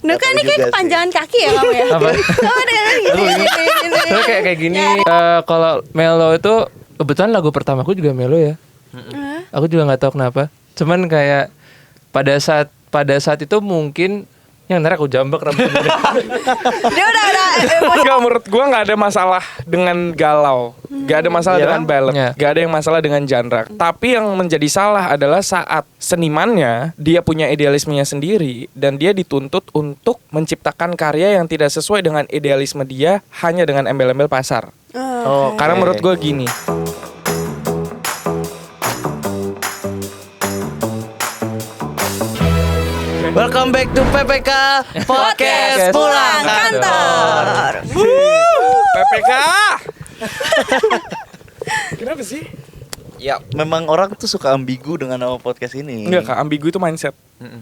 Nuka ini kayak kepanjangan kaki ya kamu ya? Apa? Oh, gini. Terus kayak gini. Kalau Melo itu kebetulan lagu pertamaku juga Melo ya. Aku juga nggak tahu kenapa. Cuman kayak pada saat itu mungkin yang ntar aku jambak rambutnya. Dia udah Enggak, menurut gue nggak ada masalah dengan galau, nggak ada masalah dengan ballad, nggak ada yang masalah dengan genre. Tapi yang menjadi salah adalah saat senimannya dia punya idealismenya sendiri dan dia dituntut untuk menciptakan karya yang tidak sesuai dengan idealisme dia hanya dengan embel-embel pasar. Karena menurut gue gini. Welcome back to PPK Podcast Pulang Kantor. PPK. Kenapa sih? Ya, memang orang tuh suka ambigu dengan nama podcast ini. Enggak, Kak, ambigu itu mindset.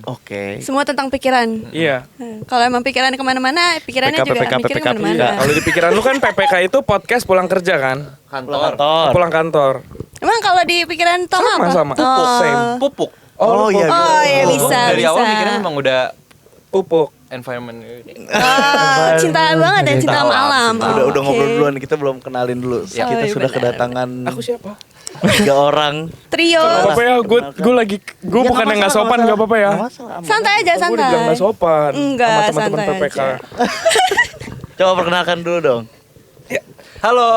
Oke. semua tentang pikiran. Iya. Kalau emang pikiran kemana-mana, pikirannya juga mikirnya kemana-mana. Kalau di pikiran lu kan PPK itu podcast pulang kerja kan? Pulang kantor. Emang kalau di pikiran Tom apa? Sama. Same. Pupuk. Oh iya bisa. Dari awal mikirnya memang udah pupuk. environment. Cinta banget ya, cinta sama alam. Udah ngobrol duluan, kita belum kenalin dulu. Kita sudah kedatangan Aku siapa? 3 orang. Trio. Gak apa-apa ya, gue bukan yang gak sopan, gak apa-apa ya. Santai aja, Gue santai. dibilang gak sopan Enggak, sama teman-teman santai PPK. aja. Coba perkenalkan dulu dong. Halo,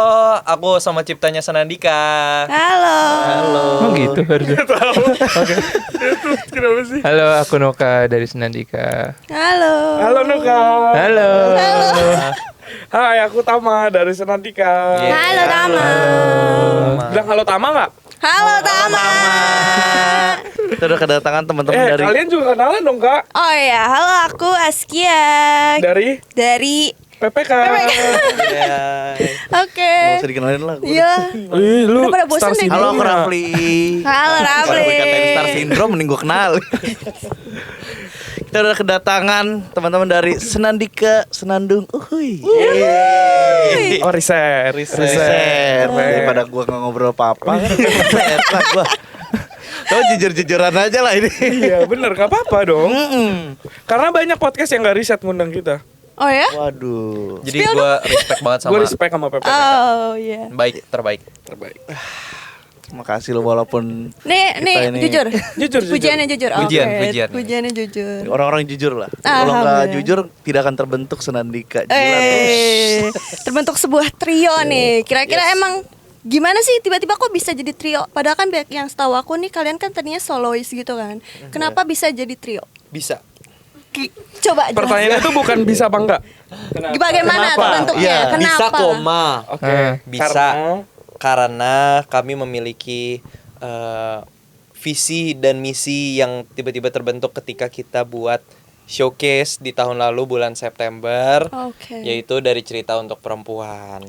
aku sama ciptanya Sanandika. Halo. Oh gitu harusnya. Oke. Kenapa sih? Halo, aku Noka dari Senandika. Halo. Halo Nuka. Halo. Hai, aku Tama dari Senandika. Halo Tama. Bilang halo Tama gak? Halo Tama. Kita udah kedatangan teman-teman dari Kalian juga kenalan dong Kak. Oh ya, halo aku Askia dari PPK. Oke. Nggak usah dikenalin lah. Iya. Wih, lu Udah pada bosen Star nih. Halo, aku Syndrome-nya. Rafli. Halo Rafli. Kalau dikatain Star Syndrome mending gue kenal. Kita udah kedatangan teman-teman dari Senandika Senandung. Uhuy. Oh, riset. Daripada gue nggak ngobrol apa-apa. Enak gue. Tuh jujur-jujuran aja lah ini. Iya, bener, gak apa-apa dong. Karena banyak podcast yang gak riset ngundang kita. Oh ya? Waduh. Jadi gue respect banget sama Gue respect sama PPK. Oh iya. terbaik. Makasih lo walaupun Nih ini- jujur. Jujur. Pujiannya jujur. Pujian, Oke. pujian. Pujiannya jujur. orang-orang jujur lah. Kalau nggak Alhamdulillah. jujur tidak akan terbentuk Senandika. Gila Terbentuk sebuah trio nih. Kira-kira emang gimana sih tiba-tiba kok bisa jadi trio? Padahal kan banyak yang setahu aku nih kalian kan tadinya solois gitu kan. Kenapa bisa jadi trio? Bisa. Coba jelasin. Pertanyaannya itu bukan bisa apa enggak? Bagaimana tuh bentuknya? Iya. Kenapa? Bisa koma. Oke. Bisa. Karena kami memiliki visi dan misi yang tiba-tiba terbentuk ketika kita buat showcase di tahun lalu bulan September, Oke. yaitu dari cerita untuk perempuan.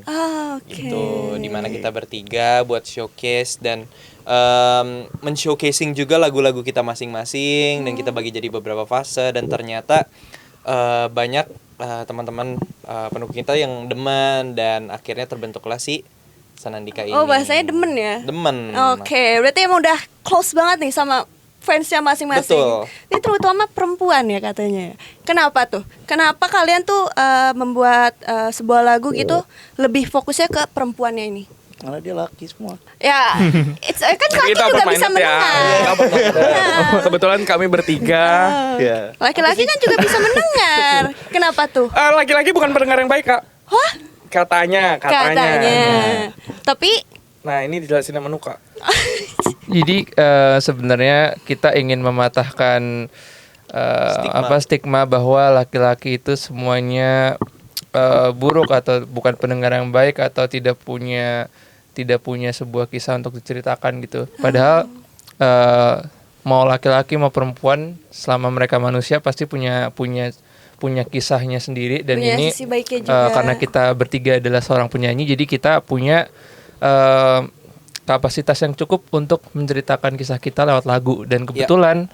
Oke. Gitu, dimana kita bertiga buat showcase dan men-showcasing juga lagu-lagu kita masing-masing dan kita bagi jadi beberapa fase dan ternyata banyak teman-teman pendukung kita yang demen dan akhirnya terbentuklah si Sanandika ini. Oh, bahasanya demen ya? Demen. Oke, berarti emang udah close banget nih sama fansnya masing-masing. Betul. Ini terutama perempuan ya katanya. Kenapa tuh? Kenapa kalian tuh membuat sebuah lagu gitu lebih fokusnya ke perempuannya ini? Karena dia laki semua. Ya, kan laki Kita juga open bisa minded ya. mendengar. Kebetulan kami bertiga. Iya. Laki-laki kan juga bisa mendengar. Kenapa tuh? Laki-laki bukan pendengar yang baik Kak. Hah? Katanya. Tapi Nah, ini dijelasin sama Nuka. Jadi sebenarnya kita ingin mematahkan stigma bahwa laki-laki itu semuanya buruk atau bukan pendengar yang baik atau tidak punya sebuah kisah untuk diceritakan gitu. Padahal mau laki-laki mau perempuan selama mereka manusia pasti punya kisahnya sendiri dan punya ini sisi baiknya juga. karena kita bertiga adalah seorang penyanyi jadi kita punya kapasitas yang cukup untuk menceritakan kisah kita lewat lagu dan kebetulan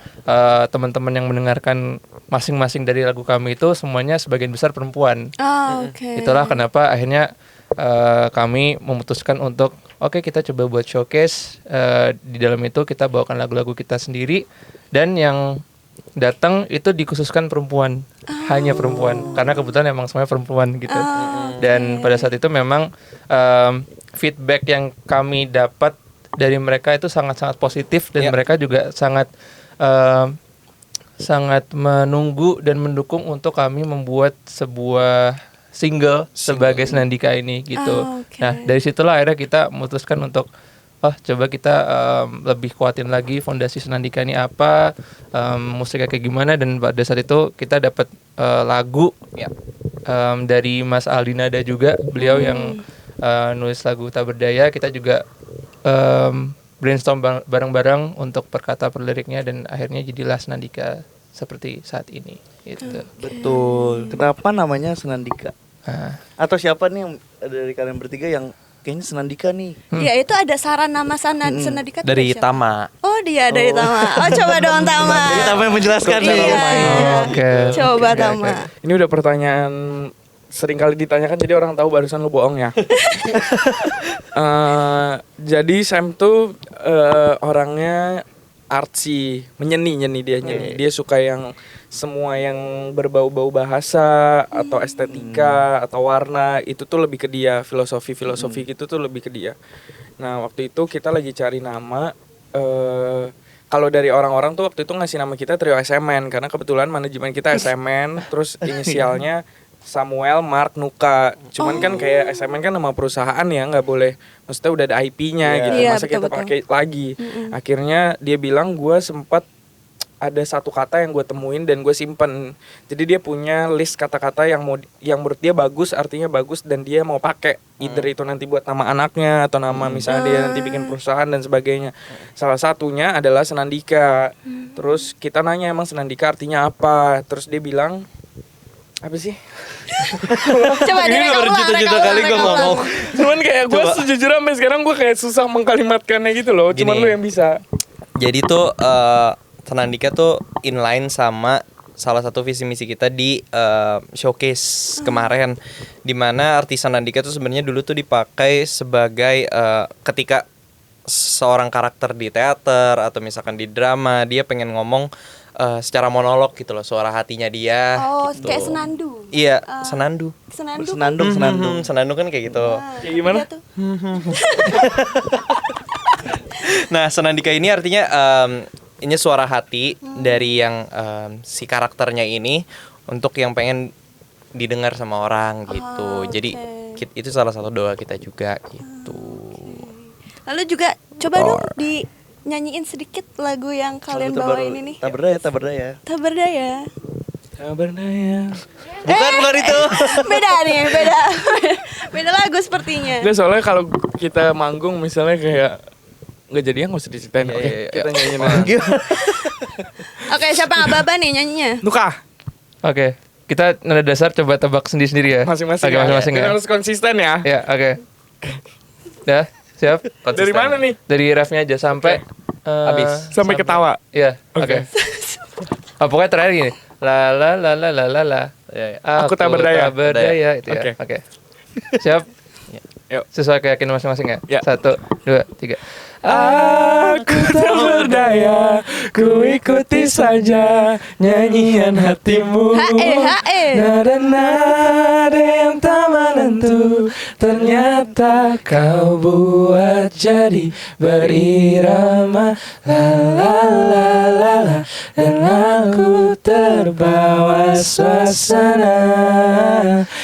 teman-teman yang mendengarkan masing-masing dari lagu kami itu semuanya sebagian besar perempuan. Oke. Itulah kenapa akhirnya kami memutuskan untuk kita coba buat showcase di dalam itu kita bawakan lagu-lagu kita sendiri dan yang datang itu dikhususkan perempuan, hanya perempuan, karena kebetulan emang semuanya perempuan gitu. Dan pada saat itu memang feedback yang kami dapat dari mereka itu sangat-sangat positif dan mereka juga sangat menunggu dan mendukung untuk kami membuat sebuah single sebagai Senandika ini gitu. Nah dari situlah akhirnya kita memutuskan untuk coba kita lebih kuatin lagi fondasi Senandika ini apa, musiknya kayak gimana, dan pada saat itu kita dapat lagu dari Mas Aldi Nada juga, beliau yang nulis lagu Tak Berdaya. Kita juga brainstorm bareng-bareng untuk perkata per liriknya dan akhirnya jadilah Senandika seperti saat ini gitu. Betul. Kenapa namanya Senandika? Atau siapa nih yang dari kalian bertiga yang kayaknya Senandika nih? Ya itu ada saran nama Senandika tuh Dari siapa? Tama. Oh dia dari Tama. Oh coba dong Tama. Jadi Tama yang menjelaskan nih. Oke. Coba Tama. Ini udah pertanyaan sering kali ditanyakan, jadi orang tahu barusan lu bohong ya. Jadi Sam tuh orangnya artsy, nyeni dia. Dia suka yang semua yang berbau-bau bahasa atau estetika atau warna, itu tuh lebih ke dia. Filosofi gitu tuh lebih ke dia. Nah waktu itu kita lagi cari nama. Kalau dari orang-orang tuh waktu itu ngasih nama kita Trio SMN, karena kebetulan manajemen kita SMN, terus inisialnya Samuel, Mark, Nuka. Cuman kan kayak SMN kan nama perusahaan ya, nggak boleh, maksudnya udah ada IP-nya gitu, Iya, masa kita betul. pakai lagi. Akhirnya dia bilang gue sempat ada satu kata yang gue temuin dan gue simpen. Jadi dia punya list kata-kata yang menurut dia bagus, artinya bagus, dan dia mau pakai. Either itu nanti buat nama anaknya atau nama misalnya dia nanti bikin perusahaan dan sebagainya. Salah satunya adalah Senandika. Terus kita nanya emang Senandika artinya apa? Terus dia bilang apa sih? Coba Ini dari udah berjuta-juta kali gue ngomong. Cuman kayak gue sejujurnya sampai sekarang gue kayak susah mengkalimatkannya gitu loh. Cuman Gini. lu yang bisa. Jadi tuh Senandika tuh inline sama salah satu visi misi kita di showcase kemarin, dimana arti Senandika tuh sebenarnya dulu tuh dipakai sebagai ketika seorang karakter di teater atau misalkan di drama, dia pengen ngomong secara monolog gitu loh, suara hatinya dia. Oh gitu. kayak senandu. Iya, senandu. Senandu. Senandung kan kayak gitu. Kayak gimana? Iya tuh. Nah, Senandika ini artinya ini suara hati dari yang si karakternya ini untuk yang pengen didengar sama orang gitu. Jadi itu salah satu doa kita juga gitu. Lalu juga coba dong dinyanyiin sedikit lagu yang kalian bawain ini. Tak berdaya. Tak berdaya. Tak berdaya. Bukan itu. Beda nih, beda lagu sepertinya. Nggak, soalnya kalau kita manggung misalnya kayak nggak jadi, nggak usah diceritain. Oke, kita nyanyiin aja. Oke, siapa yang aba-aba nih nyanyinya? Nuka. Oke. Kita nada dasar coba tebak sendiri-sendiri ya. Masing-masing. Oke, Ya. masing-masing Kita ya. harus konsisten ya. Ya, oke. Dah, siap? Dari mana nih? Dari refnya aja sampai Habis. Sampai ketawa. Iya, Oke. oke. Pokoknya terakhir gini. La la la la la la la. Ya, Aku tak berdaya. Tak berdaya itu ya. Oke. Oke. Siap? Yuk. Sesuai keyakinan masing-masing ya? Ya. 1, 2, 3. Aku tak berdaya, ku ikuti saja nyanyian hatimu. Hae. Nada-nada yang tak menentu, ternyata kau buat jadi berirama. La la la la la, dan aku terbawa suasana.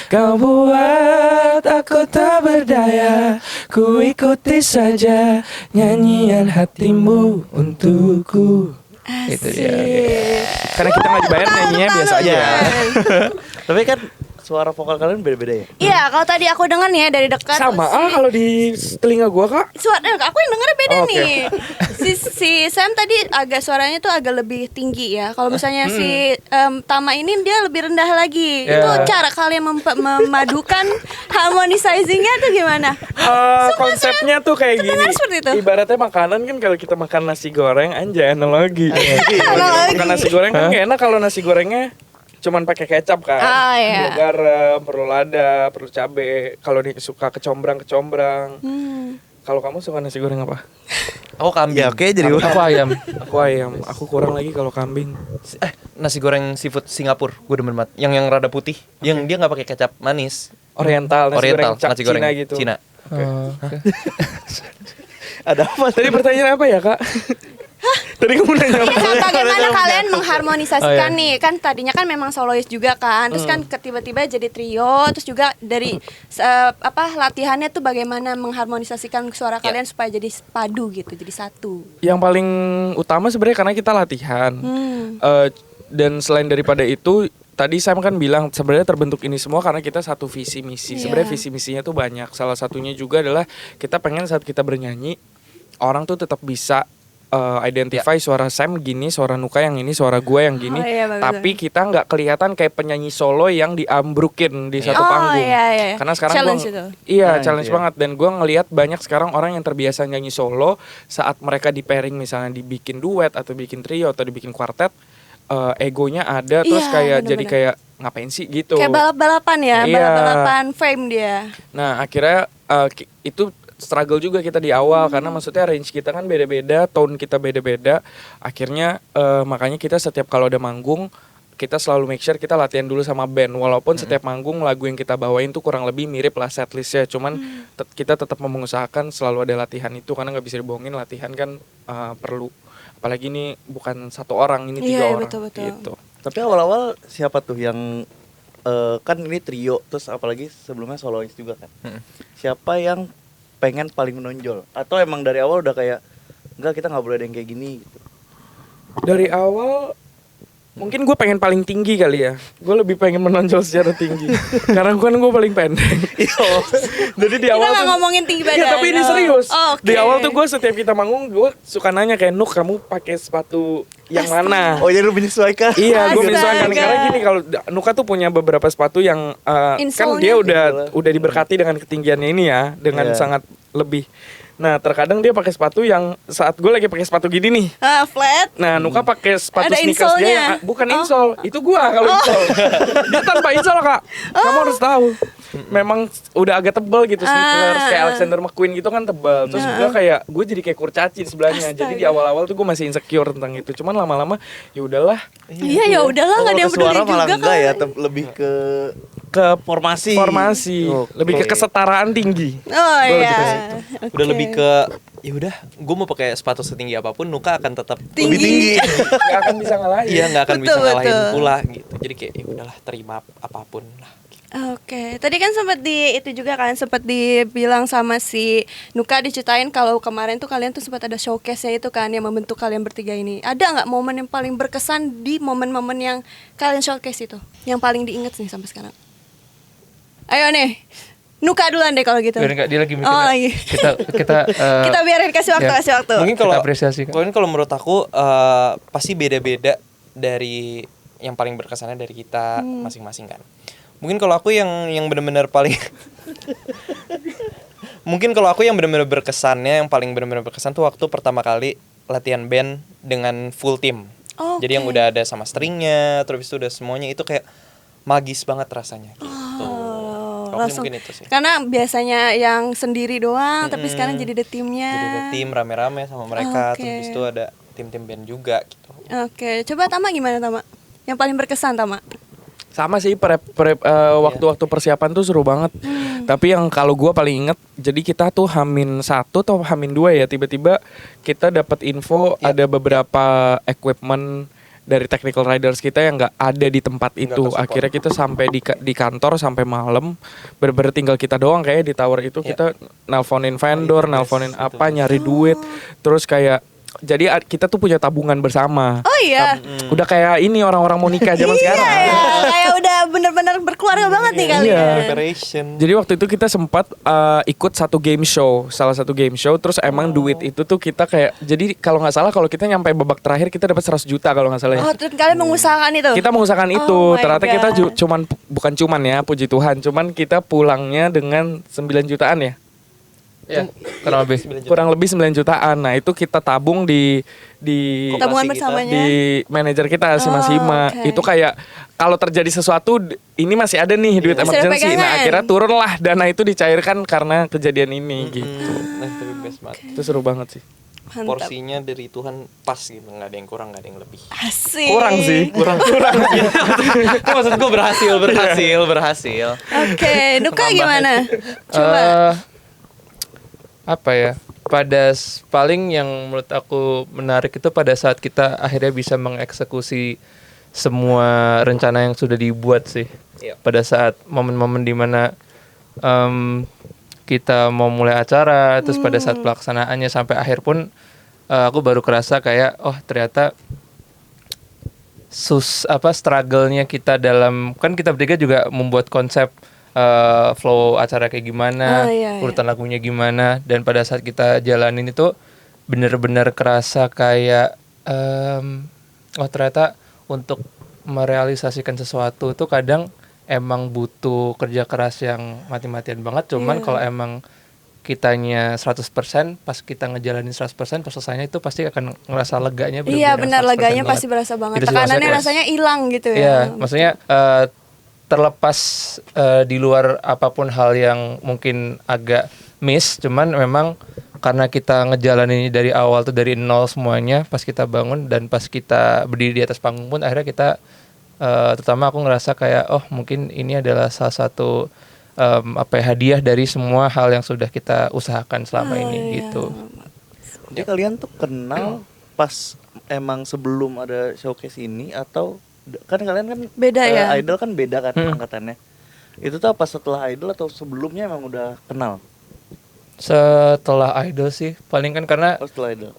Kau buat aku tak berdaya, ku ikuti saja nyanyian hatimu untukku. Itu dia. Karena kita nggak dibayar, nyanyinya biasa aja. Tapi kan suara vokal kalian beda-beda ya? Iya, kalau tadi aku dengar nih ya dari dekat. Sama kalau di telinga gua kak. Suara aku yang dengarnya beda Oh, oke. nih. Si Sam tadi agak suaranya tuh agak lebih tinggi ya. Kalau misalnya si Tama ini dia lebih rendah lagi. Ya. Itu cara kalian memadukan harmonizingnya tuh gimana? Konsepnya tuh kayak gini. terdengar seperti itu. Ibaratnya makanan kan, kalau kita makan nasi goreng, anjay analogi. Analogi. Makan nasi goreng kan gak enak kalau nasi gorengnya cuman pakai kecap kan. Ah, iya. Perlu garam, perlu lada, perlu cabe. Kalau suka kecombrang. Hmm. Kalau kamu suka nasi goreng apa? Aku kambing. Ya oke jadi Aku ayam. Aku ayam. Aku kurang lagi kalau kambing. Nasi goreng seafood Singapura, gue demen banget. Yang rada putih, yang dia nggak pakai kecap manis. Oriental, Nasi goreng Cina gitu. Cina. Oke. ada apa Tadi pertanyaan apa ya, Kak? Tadi kamu nanya apa? Kan bagaimana kalian mengharmonisasikan Oh, iya. nih? Kan tadinya kan memang solois juga kan. Terus kan tiba-tiba jadi trio, terus juga dari latihannya tuh bagaimana mengharmonisasikan suara kalian supaya jadi padu gitu, jadi satu. Yang paling utama sebenarnya karena kita latihan. Dan selain daripada itu, tadi Sam kan bilang sebenarnya terbentuk ini semua karena kita satu visi misi. Iya. Sebenarnya visi misinya tuh banyak. Salah satunya juga adalah kita pengen saat kita bernyanyi orang tuh tetap bisa identify suara Sam gini, suara Nuka yang ini, suara gue yang gini. Oh, iya, bagus. Tapi kita nggak kelihatan kayak penyanyi solo yang diambrukin di satu Oh, panggung. iya. Karena sekarang Challenge gua, itu. iya Nah, challenge itu ya. banget. Dan gue ngelihat banyak sekarang orang yang terbiasa nyanyi solo saat mereka di pairing misalnya dibikin duet atau bikin trio atau dibikin kuartet, egonya ada terus Iya, kayak bener-bener. jadi kayak ngapain sih gitu. Kayak balap-balapan ya, Iya. balap-balapan fame dia. Nah akhirnya itu struggle juga kita di awal karena maksudnya range kita kan beda-beda, tone kita beda-beda. Akhirnya makanya kita setiap kalau ada manggung kita selalu make sure kita latihan dulu sama band. Walaupun setiap manggung lagu yang kita bawain tuh kurang lebih mirip lah setlistnya. Cuman kita tetap mengusahakan selalu ada latihan itu karena nggak bisa dibohongin latihan kan perlu. Apalagi ini bukan satu orang, ini 3 Iya, orang betul-betul. gitu. Tapi awal-awal siapa tuh yang kan ini trio terus apalagi sebelumnya solois juga kan. Siapa yang pengen paling menonjol atau emang dari awal udah kayak enggak kita nggak boleh ada yang kayak gini gitu. Dari awal mungkin gue pengen paling tinggi kali ya. Gue lebih pengen menonjol secara tinggi. Karena kan gue paling pendek. Jadi di Kita awal nggak tuh- ngomongin tinggi badan. Iya, tapi ini serius. Oh, oke. Di awal tuh gue setiap kita manggung gue suka nanya kayak Nuk kamu pakai sepatu yang mana? Oh jadi lu menyesuaikan. Iya, gue Astaga. menyesuaikan karena gini kalau Nuka tuh punya beberapa sepatu yang kan Insole-nya dia gitu. udah diberkati dengan ketinggiannya ini ya, dengan Iya. sangat lebih. Nah, terkadang dia pakai sepatu yang saat gue lagi pakai sepatu gini nih. Flat. Nah, Nuka pakai sepatu Ada sneakers dia insole-nya. yang bukan insole, itu gua kalau insole. Dia tanpa insole, Kak. Kamu harus tahu. Memang udah agak tebal gitu sneakers kayak Alexander McQueen gitu kan tebal. Terus gua kayak gue jadi kayak kurcaci sebelahnya. Jadi di awal-awal tuh gue masih insecure tentang itu. Cuman lama-lama ya udahlah Iya ya udahlah nggak ada yang peduli suara juga malah enggak kan. ya, lebih ke formasi. lebih ke kesetaraan tinggi. Oh Gua lebih iya. ke situ. Udah Oke. lebih ke ya udah, gue mau pakai sepatu setinggi apapun, Nuka akan tetap Lebih tinggi. Gak akan bisa ngalahin. Iya, nggak akan bisa Betul, ngalahin betul. pula gitu. Jadi kayak ya udahlah, terima apapun lah. Oke, tadi kan sempat sempat dibilang sama si Nuka diceritain kalau kemarin tuh kalian tuh sempat ada showcase-nya itu kan yang membentuk kalian bertiga ini. Ada nggak momen yang paling berkesan di momen-momen yang kalian showcase itu? Yang paling diinget nih sampai sekarang. Ayo nih, Nuka duluan deh kalau gitu. Biar enggak dia lagi mikir. Oh, lagi. Kita biarin kasih waktu, ya. kasih waktu. Mungkin kalau Kita apresiasi, Kak. kalau menurut aku pasti beda-beda dari yang paling berkesannya dari kita masing-masing kan. Mungkin kalau aku yang benar-benar paling mungkin kalau aku yang benar-benar berkesannya, yang paling benar-benar berkesan tuh waktu pertama kali latihan band dengan full team. Oke. Jadi yang udah ada sama stringnya, terus itu udah semuanya itu kayak magis banget rasanya. Gitu. Kalau aku Langsung. mungkin itu sih. Karena biasanya yang sendiri doang, tapi sekarang jadi ada timnya. Jadi ada tim rame-rame sama mereka, Oke. terus habis itu ada tim-tim band juga gitu. Oke, coba Tama gimana Tama? Yang paling berkesan Tama? Sama sih waktu-waktu persiapan tuh seru banget. Tapi yang kalau gue paling inget, jadi kita tuh H-1 atau H-2 ya, tiba-tiba kita dapat info ada beberapa equipment dari technical riders kita yang nggak ada di tempat itu. ke-support. Akhirnya kita sampai di kantor sampai malam, bener-bener tinggal kita doang kayak di tower itu. Kita nelponin vendor, nelponin apa, nyari duit, terus kayak jadi kita tuh punya tabungan bersama. Oh iya. Udah kayak ini orang-orang mau nikah zaman sekarang. Iya ya, kayak udah bener-bener berkeluarga banget nih kalian. Iya. Preparation. Jadi waktu itu kita sempat ikut salah satu game show, terus emang duit itu tuh kita kayak, jadi kalau nggak salah kalau kita nyampe babak terakhir kita dapat 100 juta kalau nggak salah ya. Oh, terus kalian mengusahakan itu? Kita mengusahakan Oh itu, my ternyata kita God. bukan ya, puji Tuhan, cuman kita pulangnya dengan 9 jutaan ya. Ya, kurang lebih 9 jutaan. Nah, itu kita tabung di Tabungan Koperasi kita. bersamanya. di manajer kita si Mas Oh, Hima. oke. Itu kayak kalau terjadi sesuatu ini masih ada nih duit Masih ada emergency. Nah, pegangan. akhirnya turunlah dana itu dicairkan karena kejadian ini gitu. Nah, itu best banget. Itu seru banget sih. Mantap. porsinya dari Tuhan pas gitu, nggak ada yang kurang, nggak ada yang lebih. Asik. Kurang sih. Kurang itu maksud gue berhasil. Oke, Nuka gimana? Coba. Apa ya? Paling yang menurut aku menarik itu pada saat kita akhirnya bisa mengeksekusi semua rencana yang sudah dibuat sih. Iya. Pada saat momen-momen dimana kita mau mulai acara, terus pada saat pelaksanaannya sampai akhir pun aku baru kerasa kayak ternyata struggle-nya kita dalam, kan kita bertiga juga membuat konsep flow acara kayak gimana, urutan lagunya gimana, dan pada saat kita jalanin itu bener-bener kerasa kayak ternyata untuk merealisasikan sesuatu tuh kadang emang butuh kerja keras yang mati-matian banget. Cuman kalau emang kitanya 100%, pas kita ngejalanin 100%, pas selesainya itu pasti akan ngerasa leganya. Iya benar, leganya pasti berasa banget. Tekanannya rasanya hilang gitu ya. Iya, maksudnya terlepas di luar apapun hal yang mungkin agak miss, cuman memang karena kita ngejalanin dari awal tuh dari nol semuanya, pas kita bangun dan pas kita berdiri di atas panggung pun akhirnya kita terutama aku ngerasa kayak mungkin ini adalah salah satu hadiah dari semua hal yang sudah kita usahakan selama ini gitu. Jadi kalian tuh kenal pas emang sebelum ada showcase ini, atau kan kalian kan beda ya? Idol kan beda kan angkatannya. Itu tuh apa setelah Idol atau sebelumnya emang udah kenal? Setelah Idol sih paling kan, karena Setelah Idol.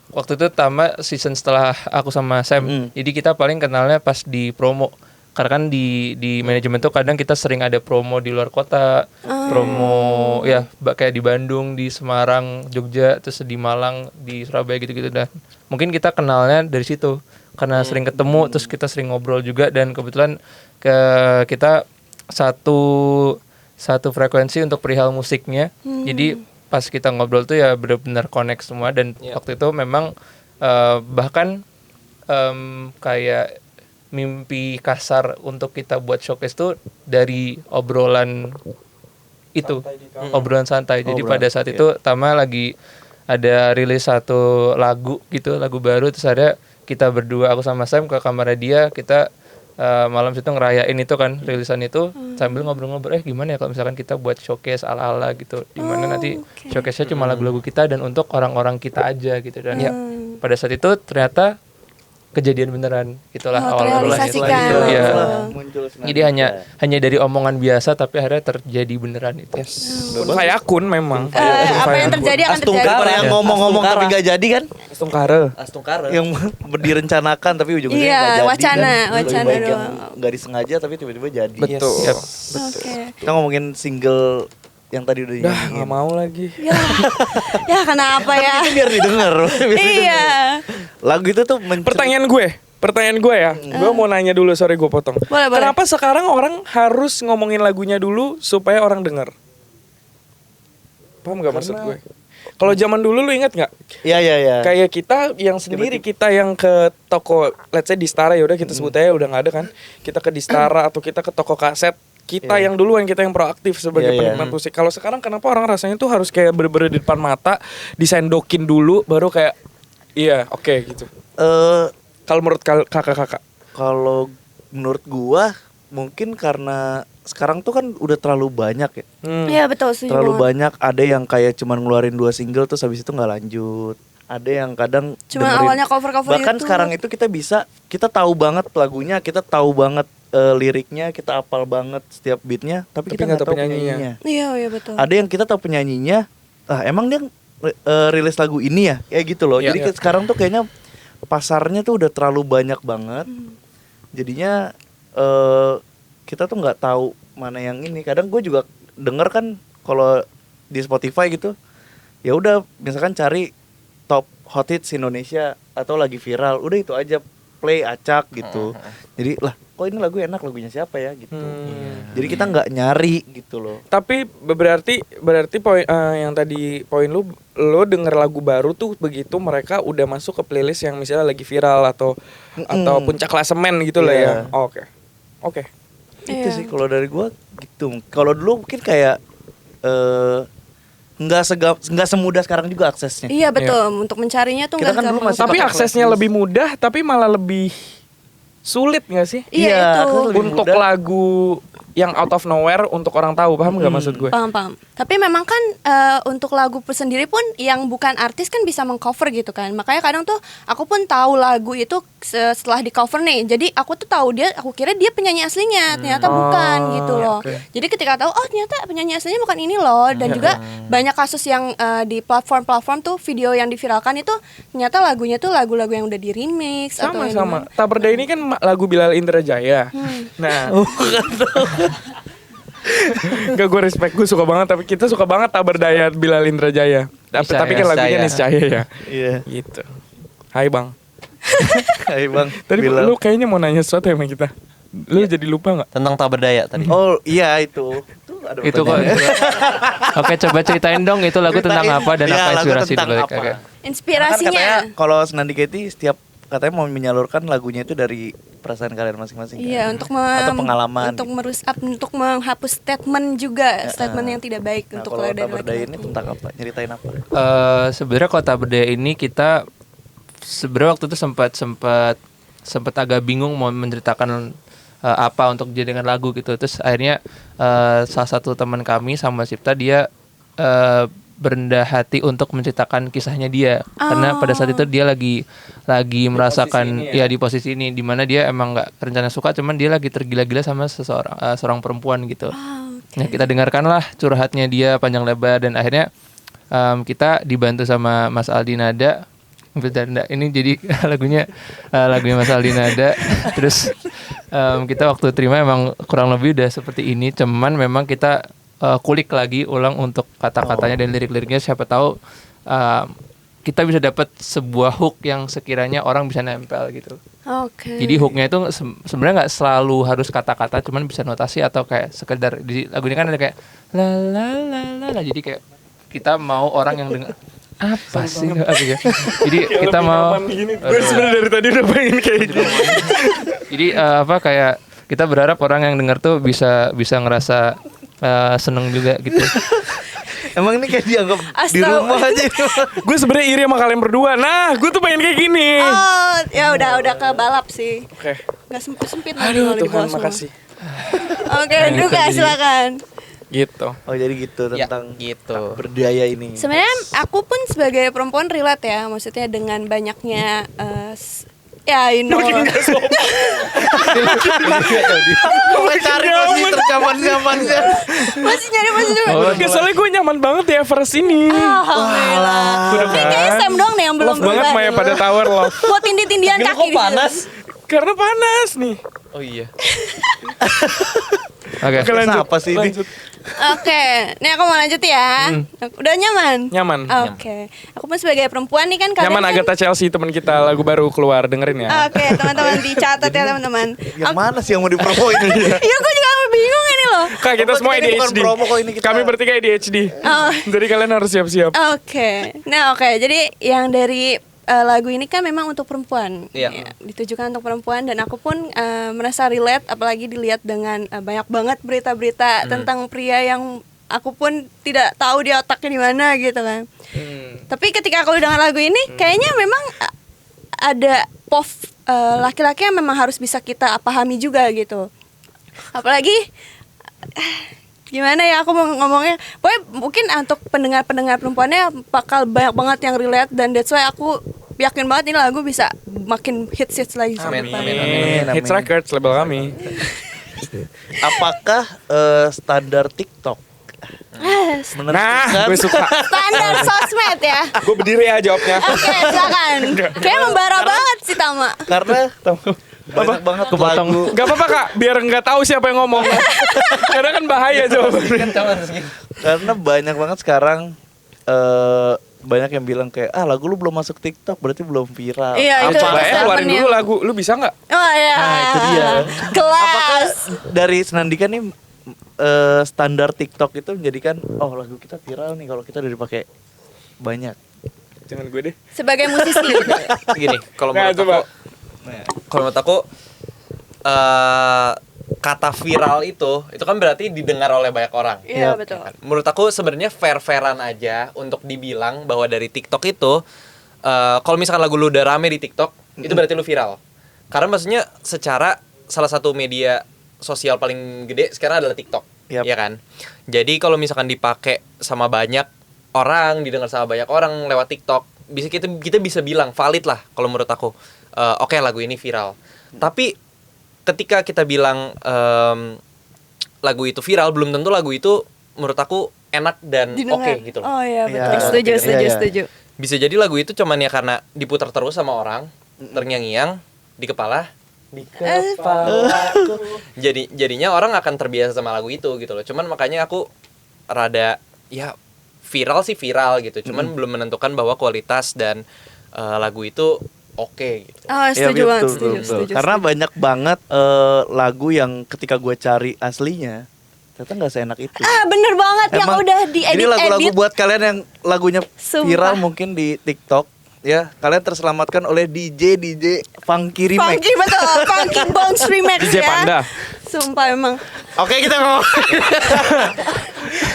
Waktu itu Tama season setelah aku sama Sam. Jadi kita paling kenalnya pas di promo. Karena kan di manajemen tuh kadang kita sering ada promo di luar kota, promo ya kayak di Bandung, di Semarang, Jogja, terus di Malang, di Surabaya gitu-gitu dah. Mungkin kita kenalnya dari situ karena sering ketemu, terus kita sering ngobrol juga, dan kebetulan kita satu frekuensi untuk perihal musiknya. Jadi pas kita ngobrol tuh ya benar-benar connect semua, dan waktu itu memang bahkan kayak mimpi kasar untuk kita buat showcase tuh dari obrolan itu, obrolan santai. Jadi pada saat itu Tama lagi ada rilis satu lagu gitu, lagu baru, terus ada kita berdua, aku sama Sam ke kamarnya dia, kita malam situ ngerayain itu kan, rilisan itu sambil ngobrol-ngobrol gimana ya kalau misalkan kita buat showcase ala-ala gitu, dimana nanti showcase-nya cuma lagu-lagu kita dan untuk orang-orang kita aja gitu. Dan pada saat itu ternyata kejadian beneran, itulah awal mulanya gitu. Ya. Jadi hanya dari omongan biasa tapi akhirnya terjadi beneran itu. Saya akun memang. Apa yang terjadi akan terjadi. Astungkara yang ngomong-ngomong tapi gak jadi kan? Astungkara. Yang direncanakan tapi ujung-ujungnya gak jadi. Wacana doang. Gak disengaja tapi tiba-tiba jadi. Betul. Yep. Kita ngomongin single yang tadi udah nyanyiin. Gak mau lagi. Ya kenapa ya? Itu biar didengar. Iya. Lagu itu tuh Pertanyaan gue ya. Gue mau nanya dulu, sorry gue potong. Boleh. Kenapa sekarang orang harus ngomongin lagunya dulu supaya orang denger? Paham gak maksud gue? Kalau zaman dulu lu inget nggak? Iya. Kayak kita yang sendiri, kita yang ke toko, let's say di Stara, ya udah kita sebut aja udah nggak ada kan? Kita ke di Stara atau kita ke toko kaset. Kita yang duluan, kita yang proaktif sebagai penikmat musik. Kalau sekarang kenapa orang rasanya tuh harus kayak bener-bener di depan mata, disendokin dulu, baru kayak oke, gitu. Kalau menurut kakak-kakak? Kalau menurut gua mungkin karena sekarang tuh kan udah terlalu banyak ya. Iya betul sih. Terlalu banyak, ada yang kayak cuman ngeluarin 2 single terus habis itu nggak lanjut. Ada yang kadang cuma awalnya cover bahkan YouTube. Sekarang itu kita tahu banget lagunya, kita tahu banget liriknya, kita apal banget setiap beatnya, tapi kita nggak tahu penyanyinya. Iya betul. Ada yang kita tahu penyanyinya, emang dia rilis lagu ini ya, kayak gitu loh. Jadi sekarang tuh kayaknya pasarnya tuh udah terlalu banyak banget. Jadinya kita tuh nggak tahu mana yang ini. Kadang gue juga denger kan kalau di Spotify gitu, ya udah misalkan cari top hot hits Indonesia atau lagi viral, udah itu aja play acak gitu. Jadi kok ini lagu enak, lagunya siapa ya gitu. Jadi kita nggak nyari gitu loh. Tapi berarti poin yang tadi poin lo denger lagu baru tuh begitu mereka udah masuk ke playlist yang misalnya lagi viral atau puncak klasemen gitu lah ya. Oke. Itu sih kalau dari gua gitu. Kalau dulu mungkin kayak nggak semudah sekarang juga aksesnya. Iya betul, untuk mencarinya tuh Kita nggak kan dulu gampang. masih Tapi pakai aksesnya flash disk. lebih mudah, tapi malah lebih sulit nggak sih? Iya, itu. aksesnya lebih Untuk mudah. lagu yang out of nowhere untuk orang tahu, paham nggak maksud gue? Paham. Tapi memang kan untuk lagu sendiri pun yang bukan artis kan bisa mengcover gitu kan. Makanya kadang tuh aku pun tahu lagu itu setelah di cover nih. Jadi aku tuh tahu aku kira dia penyanyi aslinya, ternyata bukan gitu loh. Jadi ketika tahu ternyata penyanyi aslinya bukan ini loh. Dan juga banyak kasus yang di platform-platform tuh video yang diviralkan itu ternyata lagunya tuh lagu-lagu yang udah di remix atau yang Sama-sama. Tak Berdaya ini kan lagu Bilal Indrajaya. Nah, Gak, gue respect, gue suka banget, tapi kita suka banget Tak Berdaya Bilal Indrajaya. Tapi kan lagunya Niscaya ya. Iya. Gitu. Hai Bang. Hai Bang. Tadi Bilal. lu kayaknya mau nanya sesuatu ya sama kita. Lu jadi lupa gak? Tentang Tak Berdaya tadi. Oh iya itu. Ada Itu kok. pertanyaan. Oke, coba ceritain dong itu lagu tentang Ceritain. apa dan Iya, apa lagu inspirasi tentang dibalik. apa? Oke. Kan inspirasinya. katanya kalau Senandi Keti setiap katanya mau menyalurkan lagunya itu dari perasaan kalian masing-masing. Iya, kan? untuk atau pengalaman. untuk untuk menghapus statement juga, statement yang tidak baik Nah, untuk kalau dari Tak Berdaya ini laki-laki. tentang apa? Nyeritain apa? Sebenarnya Kota Berdaya ini kita sebenarnya waktu itu sempat agak bingung mau menceritakan apa untuk dijadikan lagu gitu. Terus akhirnya salah satu teman kami sama Sipta dia berendah hati untuk menceritakan kisahnya dia karena pada saat itu dia lagi merasakan di posisi ini di mana dia emang nggak rencana suka, cuman dia lagi tergila-gila sama seorang perempuan gitu. Nah, kita dengarkanlah curhatnya dia panjang lebar dan akhirnya kita dibantu sama Mas Aldi Nada. Bercanda ini jadi lagunya Mas Aldi Nada. Terus kita waktu terima emang kurang lebih udah seperti ini, cuman memang kita kulik lagi ulang untuk kata-katanya dan lirik-liriknya, siapa tahu kita bisa dapat sebuah hook yang sekiranya orang bisa nempel gitu. Oke. Jadi hooknya itu sebenarnya nggak selalu harus kata-kata, cuman bisa notasi atau kayak sekedar di lagu ini kan ada kayak la la la la, la. Jadi kayak kita mau orang yang dengar apa sih? Jadi kita mau Gue sebenarnya dari tadi udah pengen kayak gitu. jadi kayak kita berharap orang yang dengar tuh bisa ngerasa seneng juga gitu. Emang ini kayak dianggap di rumah aja. Gue sebenarnya iri sama kalian berdua. Nah, gue tuh pengen kayak gini. Oh, ya udah ke balap sih. Oke. Nggak sempit lagi Aduh kalau di Tuhan, bawah semua. makasih. Oke, Duka silakan. Gitu. Oh jadi gitu Ya, tentang gitu. Tak Berdaya ini. Sebenarnya aku pun sebagai perempuan relate ya, maksudnya dengan banyaknya ya you know. Gue cari posisi tercaman-camannya. Masih nyari. Gak, soalnya gue nyaman banget ya verse ini. Alhamdulillah. Tapi kayaknya Sam doang nih yang belum Love banget berubah. Maya pada tower love. Buat tindih-tindihan Gini kaki kok di situ. panas? Karena panas nih. Oh iya. Oke. Oke, lanjut. Apa sih ini? Oke, nih aku mau lanjut ya. Udah nyaman? Nyaman. Oke. Aku pun sebagai perempuan nih kan kalian Nyaman kan. Agatha Chelsea teman kita lagu baru keluar, dengerin ya. Oke, teman-teman dicatat ya teman-teman. Yang mana sih yang mau dipromoin? Iya, aku juga bingung ini loh. Kak, kita semua Ini bukan ADHD. promo kok, ini kita- Kami bertiga ADHD. Oh. Jadi kalian harus siap-siap. Oke. Nah, oke. Jadi yang dari lagu ini kan memang untuk perempuan. Iya. Ya, ditujukan untuk perempuan dan aku pun merasa relate apalagi dilihat dengan banyak banget berita-berita tentang pria yang aku pun tidak tahu dia otaknya di mana gitu kan. Tapi ketika aku dengar lagu ini kayaknya memang ada laki-laki yang memang harus bisa kita pahami juga gitu. Apalagi gimana ya aku mau ngomongnya, pokoknya mungkin untuk pendengar-pendengar perempuannya bakal banyak banget yang relate dan that's why aku yakin banget ini lagu bisa makin hits lagi sampai Amin, depan. amin. Hits Records label kami. Apakah standar TikTok Nah, gue suka. Standar sosmed ya. Gue berdiri ya jawabnya. Oke, silakan. Kayaknya membara banget sih Tama. Karena banyak banget Kepotong. lagu. Gak apa-apa Kak, biar nggak tahu siapa yang ngomong. Karena kan bahaya jawabannya. Karena banyak banget sekarang banyak yang bilang kayak lagu lu belum masuk TikTok berarti belum viral. Iya, itu Coba ya statementnya. keluarin dulu lagu, lu bisa nggak? Oh iya. Nah, itu dia. Kelas. Dari Senandika nih standar TikTok itu menjadikan lagu kita viral nih kalau kita udah dipakai banyak. Jangan gue deh. Sebagai musisi. Gini, kalau Nah, menurut coba. aku, kata viral itu kan berarti didengar oleh banyak orang. Iya, betul. Menurut aku sebenarnya fair-fairan aja untuk dibilang bahwa dari TikTok itu kalau misalkan lagu lu udah rame di TikTok, itu berarti lu viral. Karena maksudnya secara salah satu media sosial paling gede sekarang adalah TikTok, ya kan? Jadi kalau misalkan dipakai sama banyak orang, didengar sama banyak orang lewat TikTok, kita bisa bilang valid lah kalau menurut aku. Oke, lagu ini viral. Tapi ketika kita bilang lagu itu viral, belum tentu lagu itu menurut aku enak dan oke gitu loh. Oh iya, betul. Ya, Setuju. Bisa jadi lagu itu cuman ya karena diputar terus sama orang, terngiang-ngiang di kepala aku. Jadinya orang akan terbiasa sama lagu itu gitu loh. Cuman makanya aku rada ya viral sih viral gitu. Cuman belum menentukan bahwa kualitas dan lagu itu oke gitu. Oh, setuju Iya, banget, betul. setuju. Karena banyak banget lagu yang ketika gue cari aslinya ternyata nggak seenak itu. Bener banget yang udah Jadi lagu-lagu diedit-edit. buat kalian yang lagunya Sumpah. viral mungkin di TikTok, ya kalian terselamatkan oleh DJ Funky Remake. Funky betul, Funky Bones Remix DJ ya. Panda. Sumpah emang. Oke, kita ngomong.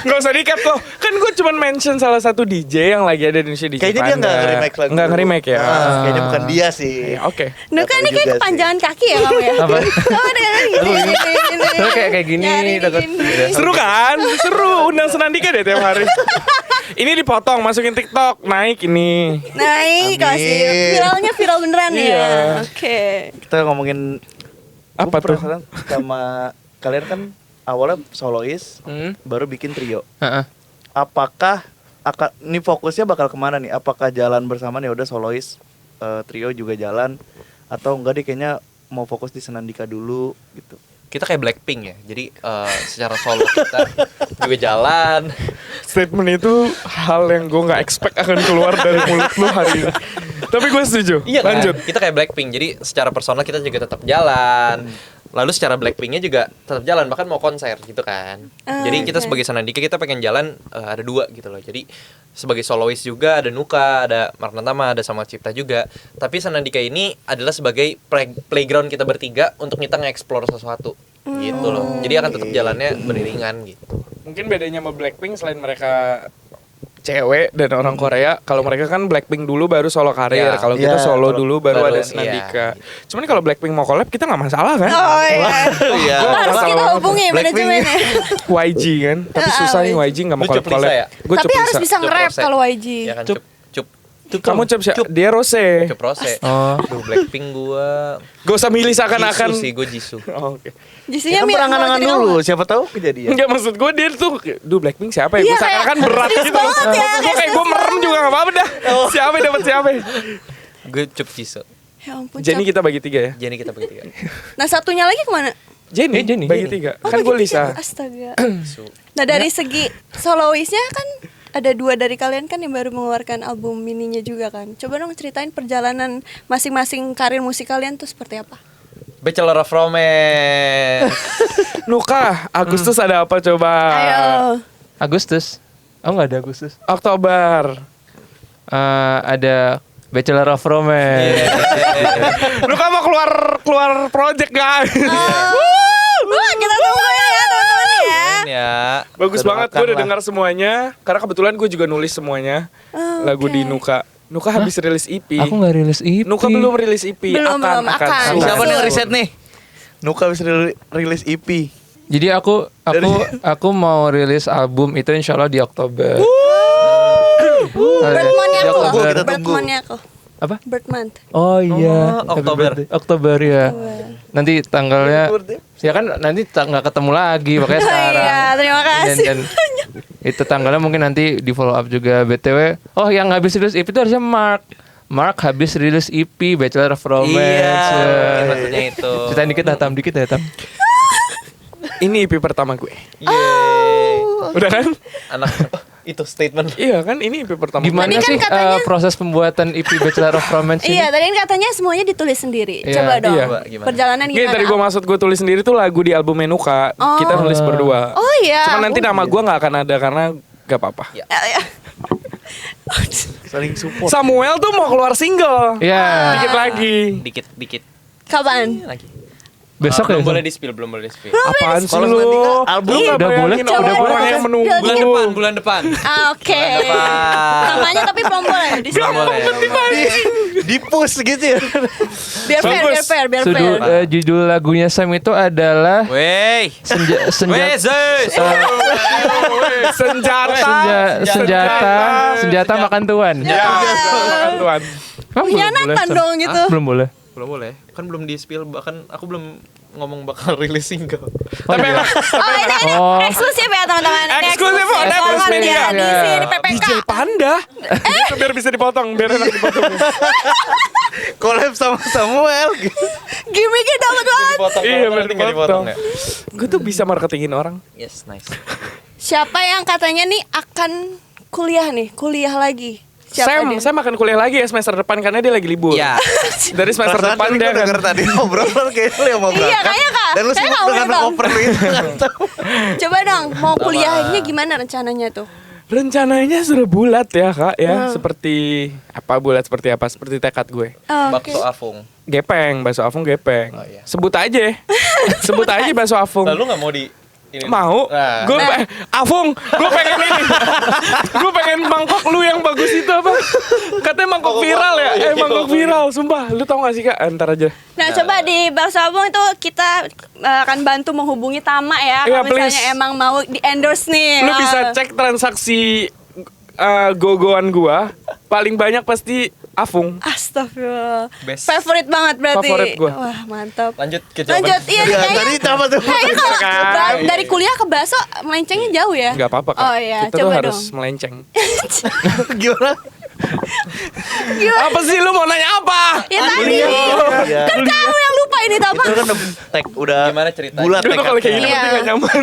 Nggak usah di-cap kok. Kan gue cuma mention salah satu DJ yang lagi ada di Indonesia, DJ Kayaknya dia Panda. nggak nge-remake lagu. Nggak nge-remake ya. Kayaknya bukan dia sih. Oke. Nuka ini tahu kayak juga kepanjangan kaki ya kamu ya. Apa? Kamu dengan gini. Lu kayak gini, Nyari takut. gini. Seru kan? Seru. Undang Senandika deh tiap hari. Ini dipotong, masukin TikTok, naik ini. Naik Amin. kasih. Viralnya viral beneran Iya. ya. Oke. Kita ngomongin Apa gua tuh? penasaran sama kalian kan awalnya solois, baru bikin trio. Heeh. Apakah ini fokusnya bakal kemana nih? Apakah jalan bersama nih udah solois, trio juga jalan, atau enggak deh kayaknya mau fokus di Senandika dulu gitu? Kita kayak Blackpink ya. Jadi secara solo kita juga jalan. Statement itu hal yang gue nggak expect akan keluar dari mulut lu hari ini. Tapi gue setuju. Iya kan? Lanjut. Kita kayak Blackpink. Jadi secara personal kita juga tetap jalan. Lalu secara Blackpinknya juga tetap jalan, bahkan mau konser gitu kan. Jadi kita oke. sebagai Senandika kita pengen jalan ada dua gitu loh. Jadi sebagai solois juga ada Nuka, ada Marnatama, ada sama Cipta juga. Tapi Senandika ini adalah sebagai playground kita bertiga untuk kita nge-explore sesuatu gitu loh. Jadi akan tetap jalannya beriringan gitu. Mungkin bedanya sama Blackpink selain mereka cewek dan orang Korea, kalau mereka kan Blackpink dulu baru solo karir, Ya. kalau kita Ya, solo kalau dulu baru ada baru, Senandika. Cuman kalau Blackpink mau collab kita nggak masalah kan? Oh iya. Iya. Gua Harus masalah kita banget. hubungi Blackpink. manajemennya. YG kan, tapi susah nih YG nggak mau Lu cup collab. Lisa ya? Gue Tapi harus bisa Cup nge-rap Rose. kalau YG. Ya kan Cup. cup Kamu siapa? Dia Rose. cup Rose. Oh. Aduh Blackpink gua Gak usah milih seakan-akan. Jisoo sih, gue Jisoo. Oh, oke. Jisinya Ya kan perangan-angan dulu, siapa tahu kejadian. Enggak, maksud gue dia tuh, duh Blackpink siapa ya? Iya, Gue seakan-akan kayak berat serius gitu. banget ya, Gue kayak kayak gue serius merem juga gak apa-apa dah. Siapa yang dapat siapa? Gue cup Jisoo. Ya ampun. Jenny Cap. kita bagi 3 ya. Jadi kita begitu kan. Nah, satunya lagi kemana? Jenny, Jenny. bagi 3. Oh, Kan gue bagi Lisa. tiga. Astaga. Nah, dari segi soloisnya kan ada 2 dari kalian kan yang baru mengeluarkan album mininya juga kan. Coba dong ceritain perjalanan masing-masing karir musik kalian tuh seperti apa? Bachelor of Romance. Nuka, Agustus ada apa coba? Ayo. Agustus. Oh nggak ada Agustus. Oktober. Ada Bachelor of Romance. Nuka mau keluar project guys. Wah, kita tunggu ya teman-teman ya. Ya. Bagus banget, gue udah Doakanlah. dengar semuanya. Karena kebetulan gue juga nulis semuanya lagu di Nuka. Nuka habis rilis EP. Aku nggak rilis EP. Nuka belum rilis EP. Belum, akan. Sudah. Siapa nih Betul. ngeriset nih? Nuka bisa rilis EP. Jadi aku mau rilis album itu insya Allah di Oktober. Birdman-nya Di aku. Oktober. Kita tunggu. Birdman-nya aku. Apa? Birdman. Oh iya, Oh, Happy Oktober. birthday. Oktober ya. Nanti tanggalnya ya kan nanti nggak ketemu lagi makanya Oh sekarang. iya, terima kasih. Dan itu tanggalnya mungkin nanti di follow up juga BTW. Oh, yang habis rilis EP itu harusnya Mark. Mark habis rilis EP Bachelor of Romance. Iya, Ya. maksudnya itu. Ceritain dikit Tam, dikit ya Tam. Ini EP pertama gue. Yeay. Udah kan? Anak itu statement. Iya kan, ini EP pertama. Gimana Tadi kan sih katanya- proses pembuatan EP Bachelor of Romance ini? Iya, tadi kan katanya semuanya ditulis sendiri. Iya, Coba dong. iya. Coba, gimana? Perjalanan Gini, gimana? tadi gue maksud gue tulis sendiri tuh lagu di album Menuka. Oh. Kita nulis berdua. Oh iya. Cuma nanti nama gue gak akan ada karena gak apa-apa. Ya. Saling support. Samuel tuh mau keluar single. Iya. Dikit lagi. Dikit Kapan? lagi. Besok belum ya? boleh di-spill, belum boleh di-spill. Apaan sih Kalau lu? Senandika album Lu nggak udah boleh? bayangin Coba orang boleh. yang menunggu. Bulan depan. Oke. Depan. Namanya tapi belum boleh. Belum boleh. di push gitu ya. Biar fair, biar fair, biar fair. Judul lagunya Sam itu adalah Wey. Wey, Zeus. senjata makan tuan. Ya, makan tuan. Emang Pengkhianatan Sam? dong gitu. Belum boleh. Belum boleh. Kan belum di-spill, bahkan aku belum ngomong bakal rilis single. Tapi enak. Oh ini Oh. eksklusif ya teman-teman. Ini Eksklusif, ada banget plus media. ya di sini PPK. DJ Panda. Itu biar bisa dipotong, biar enak dipotong. Collab sama Samuel gitu. Gimiknya dapat banget. Dipotong. Iya, kalau bener, nanti nggak dipotong. ya? Gue tuh bisa marketingin orang. Yes, nice. Siapa yang katanya nih akan kuliah lagi? Siapa dia? Sam akan kuliah lagi ya semester depan karena dia lagi libur. Ya. Dari semester Perasaan depan tadi dia gua denger kan. tadi obrolan kayak lu yang mau berangkat. Iya, kayaknya, Kak. Dan lu Kayaknya sibuk nggak dengan boleh, Bang. koper lu itu kan. Coba dong, mau kuliahnya gimana rencananya tuh? Rencananya sudah bulat ya kak ya. Seperti apa bulat seperti apa? Seperti tekad gue. Oke. Bakso Afung. Gepeng, bakso Afung gepeng. Oh, iya. Sebut aja. Sebut aja bakso Afung. Lalu nggak mau di ini? Mau? Nah. Gue Afung, gue pengen ini. Gue pengen mangkok lu yang bagus itu apa? Katanya mangkok viral ya? Mangkok viral, sumpah. Lu tau gak sih kak? Ntar aja. Nah, coba di Bakso Abung itu kita akan bantu menghubungi Tama ya. Iya, Kalau misalnya please. emang mau di endorse nih. Lu bisa cek transaksi gogoan gua. Paling banyak pasti Afung. Astagfirullah. Best. Favorite banget berarti. Favorit gua. Wah, mantap. Lanjut ke jawaban. Lanjut, iya nih, Ya, kayaknya. tadi apa tuh? Kayaknya kalau Kan. dari kuliah ke bakso melencengnya jauh ya. Gak apa-apa kak. Oh iya, Kita tuh coba harus dong. melenceng. Gimana? Gimana? Apa sih lu mau nanya apa? Ya tadi. Iya. Kan kamu yang lupa ini Tama. Itu kan tag udah Gimana ceritanya? bulat Lu tuh kalau kayak gini Iya. pasti gak nyaman.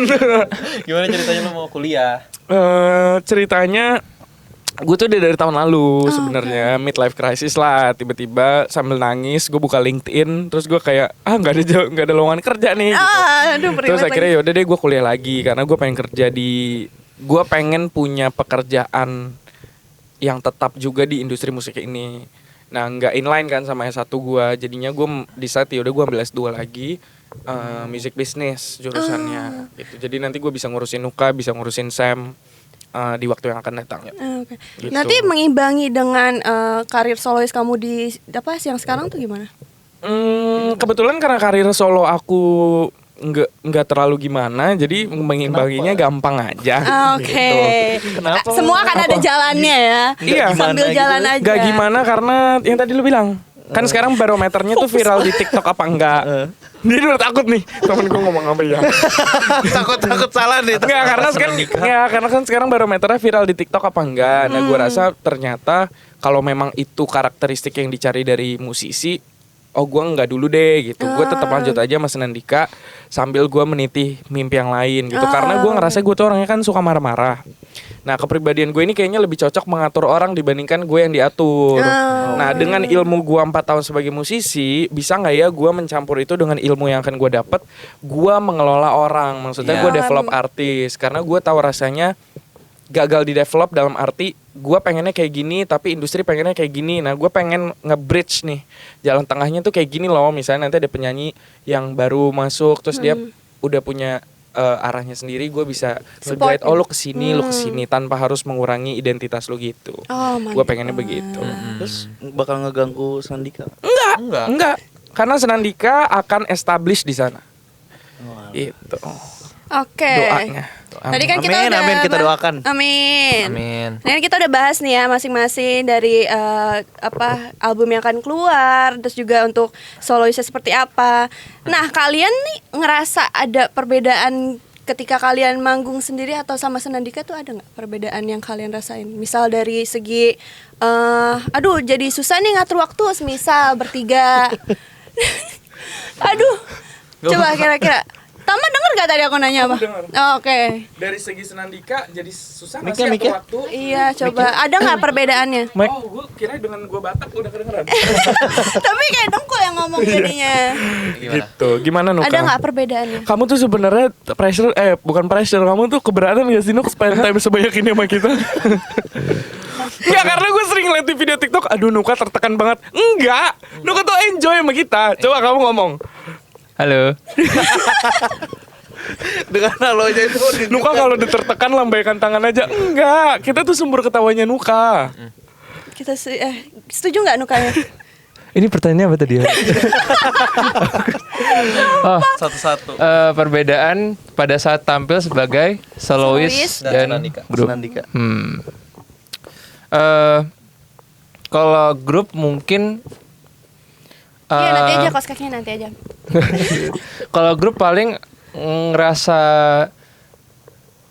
Gimana ceritanya lu mau kuliah? Ceritanya gue tuh udah dari tahun lalu sebenarnya midlife crisis lah, tiba-tiba sambil nangis gue buka LinkedIn terus gue kayak nggak ada lowongan kerja nih gitu. Aduh, Terus beribet akhirnya lagi. yaudah deh gue kuliah lagi karena gue pengen punya pekerjaan yang tetap juga di industri musik ini. Nah nggak inline kan sama S1 gue, jadinya gue decide yaudah gue ambil S2 lagi music business jurusannya gitu. Jadi nanti gue bisa ngurusin Nuka, bisa ngurusin Sam di waktu yang akan datang. Oke. Gitu. Nanti mengimbangi dengan karir solois kamu di apa sih yang sekarang tuh gimana? Kebetulan karena karir solo aku nggak terlalu gimana, jadi mengimbanginya gampang aja. Oke. Kenapa? Semua kan ada jalannya ya. Iya. Sambil Gimana jalan gitu? aja. Gak gimana karena yang tadi lu bilang kan sekarang barometernya tuh viral di TikTok apa enggak. Dia udah takut nih temen gue ngomong apa ya. Takut salah nih. Enggak karena kan sekarang barometernya viral di TikTok apa enggak. Nah gue rasa ternyata kalau memang itu karakteristik yang dicari dari musisi, oh gue enggak dulu deh gitu. Gue tetap lanjut aja sama Senandika sambil gue meniti mimpi yang lain gitu. Karena gue ngerasa gue tuh orangnya kan suka marah-marah. Nah kepribadian gue ini kayaknya lebih cocok mengatur orang dibandingkan gue yang diatur. Nah dengan ilmu gue 4 tahun sebagai musisi, bisa nggak ya gue mencampur itu dengan ilmu yang akan gue dapet, gue mengelola orang, maksudnya gue develop artis. Karena gue tahu rasanya gagal di develop dalam arti gue pengennya kayak gini tapi industri pengennya kayak gini. Nah gue pengen nge-bridge nih jalan tengahnya tuh kayak gini loh. Misalnya nanti ada penyanyi yang baru masuk terus dia udah punya arahnya sendiri, gue bisa nge-guide, oh lu kesini, lu kesini tanpa harus mengurangi identitas lu gitu. Gue pengennya begitu. Terus bakal ngeganggu Sandika? Enggak. Karena Senandika akan establish di sana. Itu. Oke. Doanya. Tadi kan kita Amin, udah amin, kita doakan. Amin. Amin. Nah, ini kita udah bahas nih ya masing-masing dari album yang akan keluar, terus juga untuk soloisnya seperti apa. Nah, kalian nih ngerasa ada perbedaan ketika kalian manggung sendiri atau sama Senandika tuh ada nggak perbedaan yang kalian rasain? Misal dari segi, aduh jadi susah nih ngatur waktu, misal bertiga. Aduh, coba kira-kira. Tama denger gak tadi aku nanya apa? Dengar. Oh, oke. Dari segi Senandika jadi susah Mikir, nggak sih mikir. atur waktu? Iya, coba. Ada nggak perbedaannya? Oh, gue kira dengan gue Batak udah kedengeran. Tapi kayak dengkul yang ngomong jadinya. Gimana? Gitu. Gimana Nuka? Ada nggak perbedaannya? Kamu tuh sebenarnya pressure, bukan pressure, kamu tuh keberatan gak sih Nuk spend time sebanyak ini sama kita? Enggak, karena gue sering liat di video TikTok, aduh Nuka tertekan banget. Enggak, Nuka tuh enjoy sama kita. Coba kamu ngomong. Halo. Dengan halonya itu Nuka kalau ditertekan lambaikan tangan aja. Enggak, kita tuh sumber ketawanya Nuka. Kita setuju nggak Nukanya? Ini pertanyaannya apa tadi ya? Oh, Satu-satu. perbedaan pada saat tampil sebagai soloist Soloist dan Senandika. grup. Senandika. Kalau grup mungkin Iya nanti aja kos kakinya nanti aja. kalau grup paling ngerasa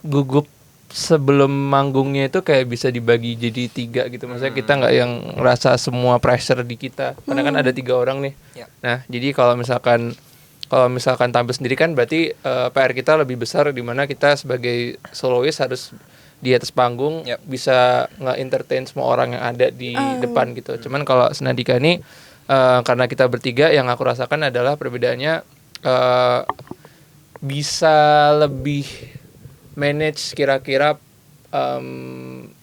gugup sebelum manggungnya itu kayak bisa dibagi jadi 3 gitu. Maksudnya kita nggak yang ngerasa semua pressure di kita. Karena kan ada 3 orang nih. Ya. Nah, jadi kalau misalkan tampil sendiri kan berarti PR kita lebih besar di mana kita sebagai soloist harus di atas panggung Yap. bisa nge-entertain semua orang yang ada di depan gitu. Cuman kalau Senandika ini karena kita bertiga yang aku rasakan adalah perbedaannya bisa lebih manage kira-kira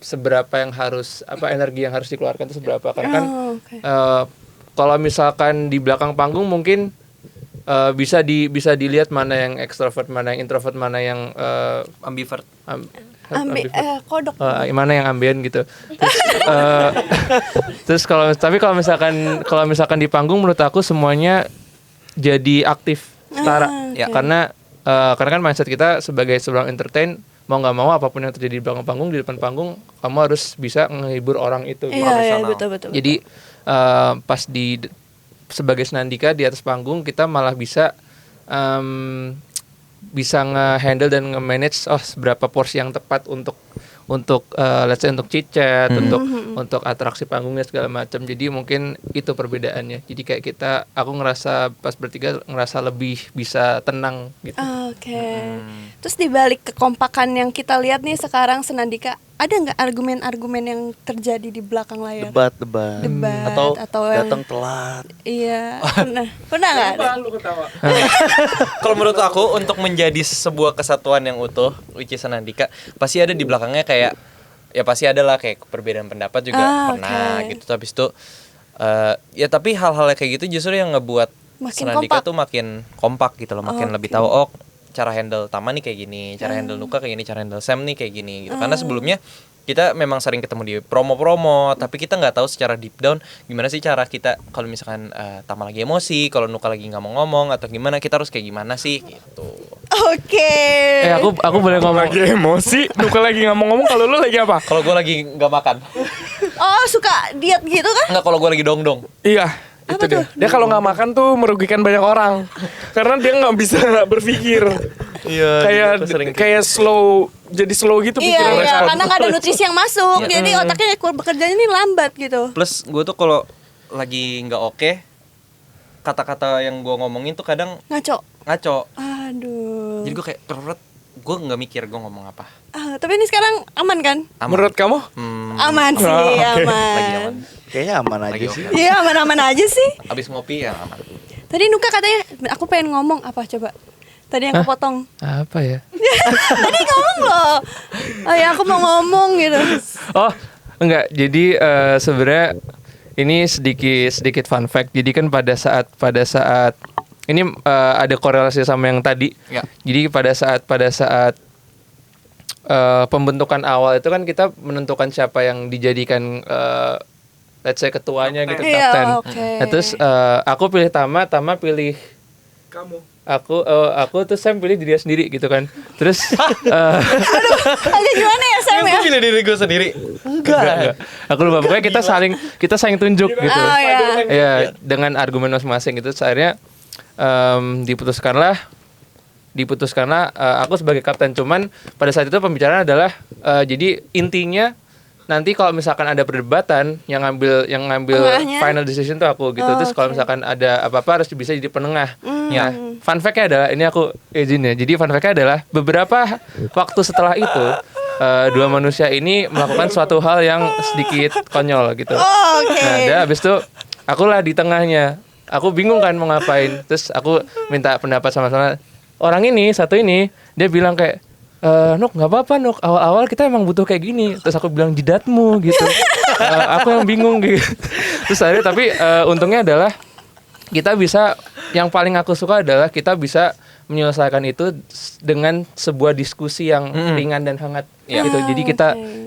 seberapa yang harus energi yang harus dikeluarkan itu seberapa karena kan Okay. kalau misalkan di belakang panggung mungkin bisa dilihat mana yang extrovert, mana yang introvert, mana yang Ambivert. Kodok. mana yang ambien gitu. Terus kalau misalkan di panggung menurut aku semuanya jadi aktif setara. Ya. Karena kan mindset kita sebagai seorang entertain mau nggak mau apapun yang terjadi di belakang panggung, di depan panggung kamu harus bisa menghibur orang itu. Iya betul. Jadi pas sebagai Senandika di atas panggung kita malah bisa nge-handle dan nge-manage seberapa porsi yang tepat untuk let's say untuk chit-chat, untuk atraksi panggungnya segala macam. Jadi mungkin itu perbedaannya. Jadi kayak aku ngerasa pas bertiga ngerasa lebih bisa tenang gitu. Oke. Terus dibalik kekompakan yang kita lihat nih sekarang Senandika, ada nggak argumen-argumen yang terjadi di belakang layar? Debat. Atau yang- datang telat. Iya. Pernah nggak? Kalau menurut aku untuk menjadi sebuah kesatuan yang utuh, which is Senandika, pasti ada di belakangnya kayak ya pasti ada lah kayak perbedaan pendapat juga pernah oke. gitu. Habis itu ya tapi hal-hal kayak gitu justru yang ngebuat Makin Senandika kompak. tuh makin kompak gitu loh, makin lebih tahu cara handle Tama nih kayak gini, cara handle Nuka kayak gini, cara handle Sam nih kayak gini gitu. Karena sebelumnya kita memang sering ketemu di promo-promo, tapi kita nggak tahu secara deep down gimana sih cara kita kalau misalkan Tama lagi emosi, kalau Nuka lagi nggak mau ngomong atau gimana, kita harus kayak gimana sih gitu. Oke. Aku boleh ngomong. Lagi emosi, Nuka lagi nggak mau ngomong, kalau lu lagi apa? Kalau gue lagi nggak makan, Oh suka diet gitu kan? nggak kalau gue lagi dong-dong. Iya, itu Apa dia. tuh? Dia kalau nggak makan tuh merugikan banyak orang, karena dia nggak bisa berpikir. Iya. Kayak slow, jadi slow gitu pikiran Iya, respon. karena nggak ada nutrisi yang masuk, jadi otaknya bekerjanya ini lambat gitu. Plus gue tuh kalau lagi nggak oke, kata-kata yang gue ngomongin tuh kadang Ngaco. ngaco. Aduh. Jadi gue kayak gue nggak mikir gue ngomong apa. Tapi ini sekarang aman kan? Aman. Menurut kamu? Aman sih, oke. aman. Lagi aman. Kayaknya aman aja Lagi sih. oke. Iya, aman-aman aja sih. Abis ngopi ya aman. Tadi Nuka katanya aku pengen ngomong apa coba? Tadi yang kepotong. Apa ya? Tadi ngomong loh. Oh ya aku mau ngomong gitu. Oh, enggak. Jadi sebenarnya ini sedikit fun fact. Jadi kan pada saat ini ada korelasi sama yang tadi. Ya. Jadi pada saat pembentukan awal itu kan kita menentukan siapa yang dijadikan let's say ketuanya gitu, Iya, kapten. oke. Nah, terus aku pilih Tama pilih Kamu. aku terus Sam pilih diri dia sendiri gitu kan. Terus Agak gimana ya Sam ya? pilih diri gue sendiri. enggak. Aku lupa pokoknya kita saling tunjuk gitu. Oh ya. Ya, dengan argumen masing-masing gitu. Akhirnya diputuskanlah aku sebagai kapten. Cuman pada saat itu pembicaraan adalah jadi intinya nanti kalau misalkan ada perdebatan yang ngambil Tengahnya. final decision tuh aku gitu. Terus kalau misalkan ada apa-apa harus bisa jadi penengah. Ya, fun fact-nya adalah ini aku izin ya. Jadi fun fact-nya adalah beberapa waktu setelah itu dua manusia ini melakukan suatu hal yang sedikit konyol gitu. Oh, oke. Nah, udah habis itu akulah di tengahnya. Aku bingung kan mau ngapain. Terus aku minta pendapat sama orang ini, satu ini, dia bilang kayak Nuk, nggak apa-apa Nuk, awal-awal kita emang butuh kayak gini. Terus aku bilang jidatmu gitu. Aku yang bingung gitu. Terus akhirnya tapi untungnya adalah kita bisa yang paling aku suka adalah kita bisa menyelesaikan itu dengan sebuah diskusi yang ringan dan hangat gitu. Jadi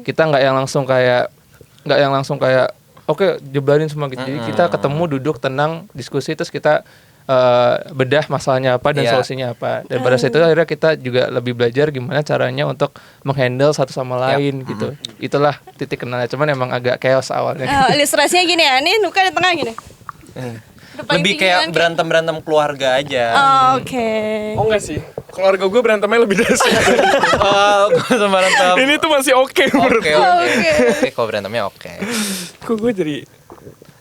kita nggak yang langsung kayak oke, jeblanin semua gitu. Jadi kita ketemu, duduk, tenang, diskusi, terus kita bedah masalahnya apa dan solusinya apa. Dan pada saat itu akhirnya kita juga lebih belajar gimana caranya untuk menghandle satu sama lain gitu. Itulah titik kenalnya. Cuman emang agak chaos awalnya. Ilustrasinya gini ya, nih Nuka di tengah gini. Lebih kayak berantem keluarga aja. Oke. Oh enggak sih. Keluarga gue berantemnya lebih dari sini. Gue sama berantem. Ini tuh masih oke menurut gue. Oke, kalau berantemnya oke. Kok gue jadi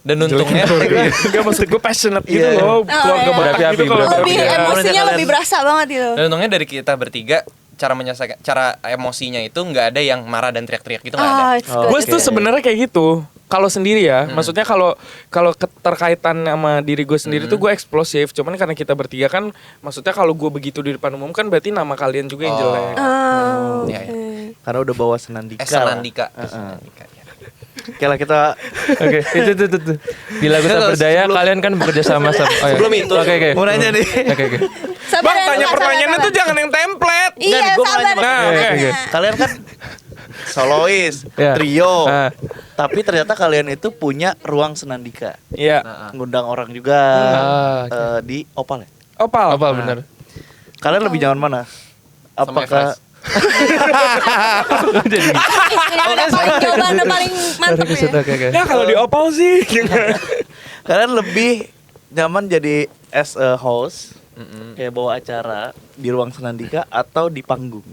Dan untungnya Gak maksud gue passionate gitu loh. Keluarga Batak gitu kalau Lebih emosinya lebih berasa banget gitu. Dan untungnya dari kita bertiga cara menyelesaikan cara emosinya itu nggak ada yang marah dan teriak-teriak gitu nggak ada. Gue tuh sebenarnya kayak gitu. Kalau sendiri ya, maksudnya kalau keterkaitan sama diri gue sendiri tuh gue eksplosif. Cuman karena kita bertiga kan, maksudnya kalau gue begitu di depan umum kan berarti nama kalian juga yang jelek. Iya. Karena udah bawa senandika. Senandika. Oke lah kita. Oke, itu. Bila kita berdaya, kalian kan bekerja sama. Sebelum itu, Oke. Mau nanya nih. Oke. Bang, tanya pertanyaannya tuh jangan yang template. Iya, Gua mau sabar. nanya, Nah, oke. Kalian kan solois, Ya. trio. Ah. Tapi ternyata kalian itu punya ruang senandika. Iya. Ngundang orang juga di Opal ya. Opal. Apa benar? Kalian lebih nyaman mana? Apakah Jadi Jawabannya paling mantep ya. Oke. Ya kalau di Opal sih. kalian lebih nyaman jadi as a host, kayak bawa acara di ruang senandika atau di panggung?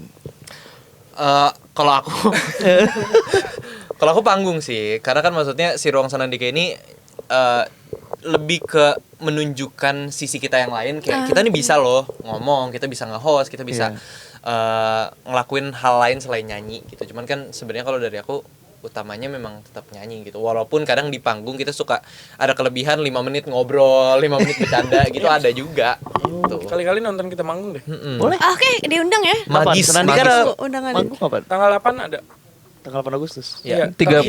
Kalau aku panggung sih, karena kan maksudnya si ruang senandika ini lebih ke menunjukkan sisi kita yang lain, kayak kita nih bisa loh ngomong, kita bisa nge-host, kita bisa ngelakuin hal lain selain nyanyi gitu. Cuman kan sebenarnya kalau dari aku utamanya memang tetap nyanyi gitu. Walaupun kadang di panggung kita suka ada kelebihan 5 menit ngobrol, 5 menit bercanda gitu ada juga. Gitu. Kali-kali nonton kita manggung deh. Boleh. Oke, diundang ya. Magis, Senandika magis. ada Undangan. manggung kapan? Tanggal 8 ada. Tanggal 8 Agustus. Ya. 30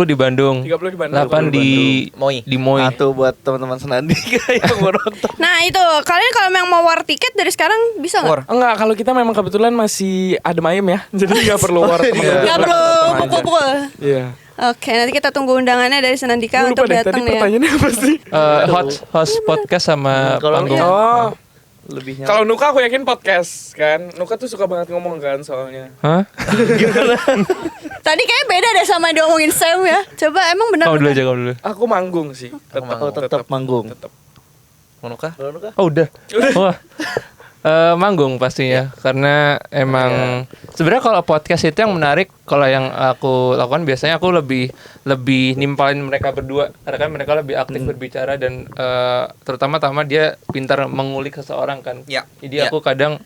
di Bandung. 30 di Bandung. 8 di Moi. Moi. Atau buat teman-teman senandika yang mau nonton. Nah itu, kalian kalau memang mau war tiket dari sekarang bisa nggak? Enggak, kalau kita memang kebetulan masih adem ayem ya. Jadi nggak perlu war. Nggak perlu pukul-pukul. Iya. Oke, nanti kita tunggu undangannya dari Senandika Gue lupa untuk deh, datang tadi ya. pertanyaannya apa sih? Host podcast sama Kalau panggung. Oh, Lebih nyaman. kalau Nuka aku yakin podcast kan. Nuka tuh suka banget ngomong kan soalnya. Hah? Tadi kayaknya beda deh sama yang diomongin Sam ya. Coba emang benar. Kamu dulu. Aku manggung sih. tetap manggung. Tetap. Monoka? Kalau Nuka? Oh udah. Wah. Manggung pastinya karena emang sebenarnya kalau podcast itu yang menarik, kalau yang aku lakukan biasanya aku lebih nimpalin mereka berdua karena kan mereka lebih aktif berbicara dan terutama dia pintar mengulik seseorang kan. Ya. Jadi aku kadang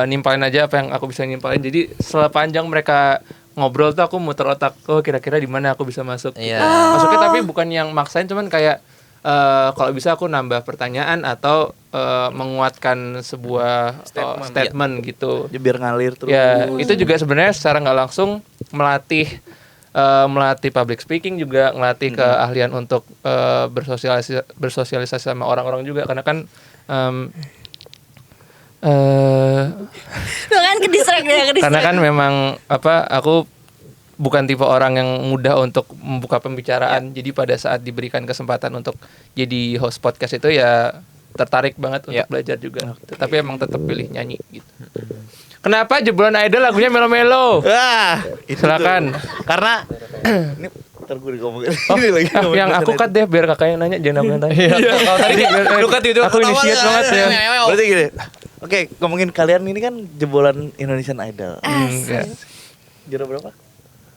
nimpalin aja apa yang aku bisa nimpalin. Jadi sepanjang mereka ngobrol tuh aku muter otak, oh kira-kira di mana aku bisa masuk. Iya. Masuknya tapi bukan yang maksain, cuman kayak kalau bisa aku nambah pertanyaan atau menguatkan sebuah statement gitu. Ya, biar ngalir terus. Ya itu juga sebenarnya secara nggak langsung melatih public speaking juga, melatih keahlian untuk bersosialisasi sama orang-orang juga karena kan Tuh kan ke-distract ya, karena kan memang aku bukan tipe orang yang mudah untuk membuka pembicaraan. Jadi pada saat diberikan kesempatan untuk jadi host podcast itu ya tertarik banget untuk belajar juga. Tapi emang tetap pilih nyanyi gitu. Kenapa Jebolan Idol lagunya melo-melo? Wah, Silakan. Karena ini ntar gue ngomongin ini lagi. Yang aku cut deh biar kakaknya nanya, jangan aku yang tanya. Kalau tadi lu kan tidur Aku initiate banget ya. Berarti gini. Oke, ngomongin kalian ini kan jebolan Indonesian Idol. Ya. Juara berapa?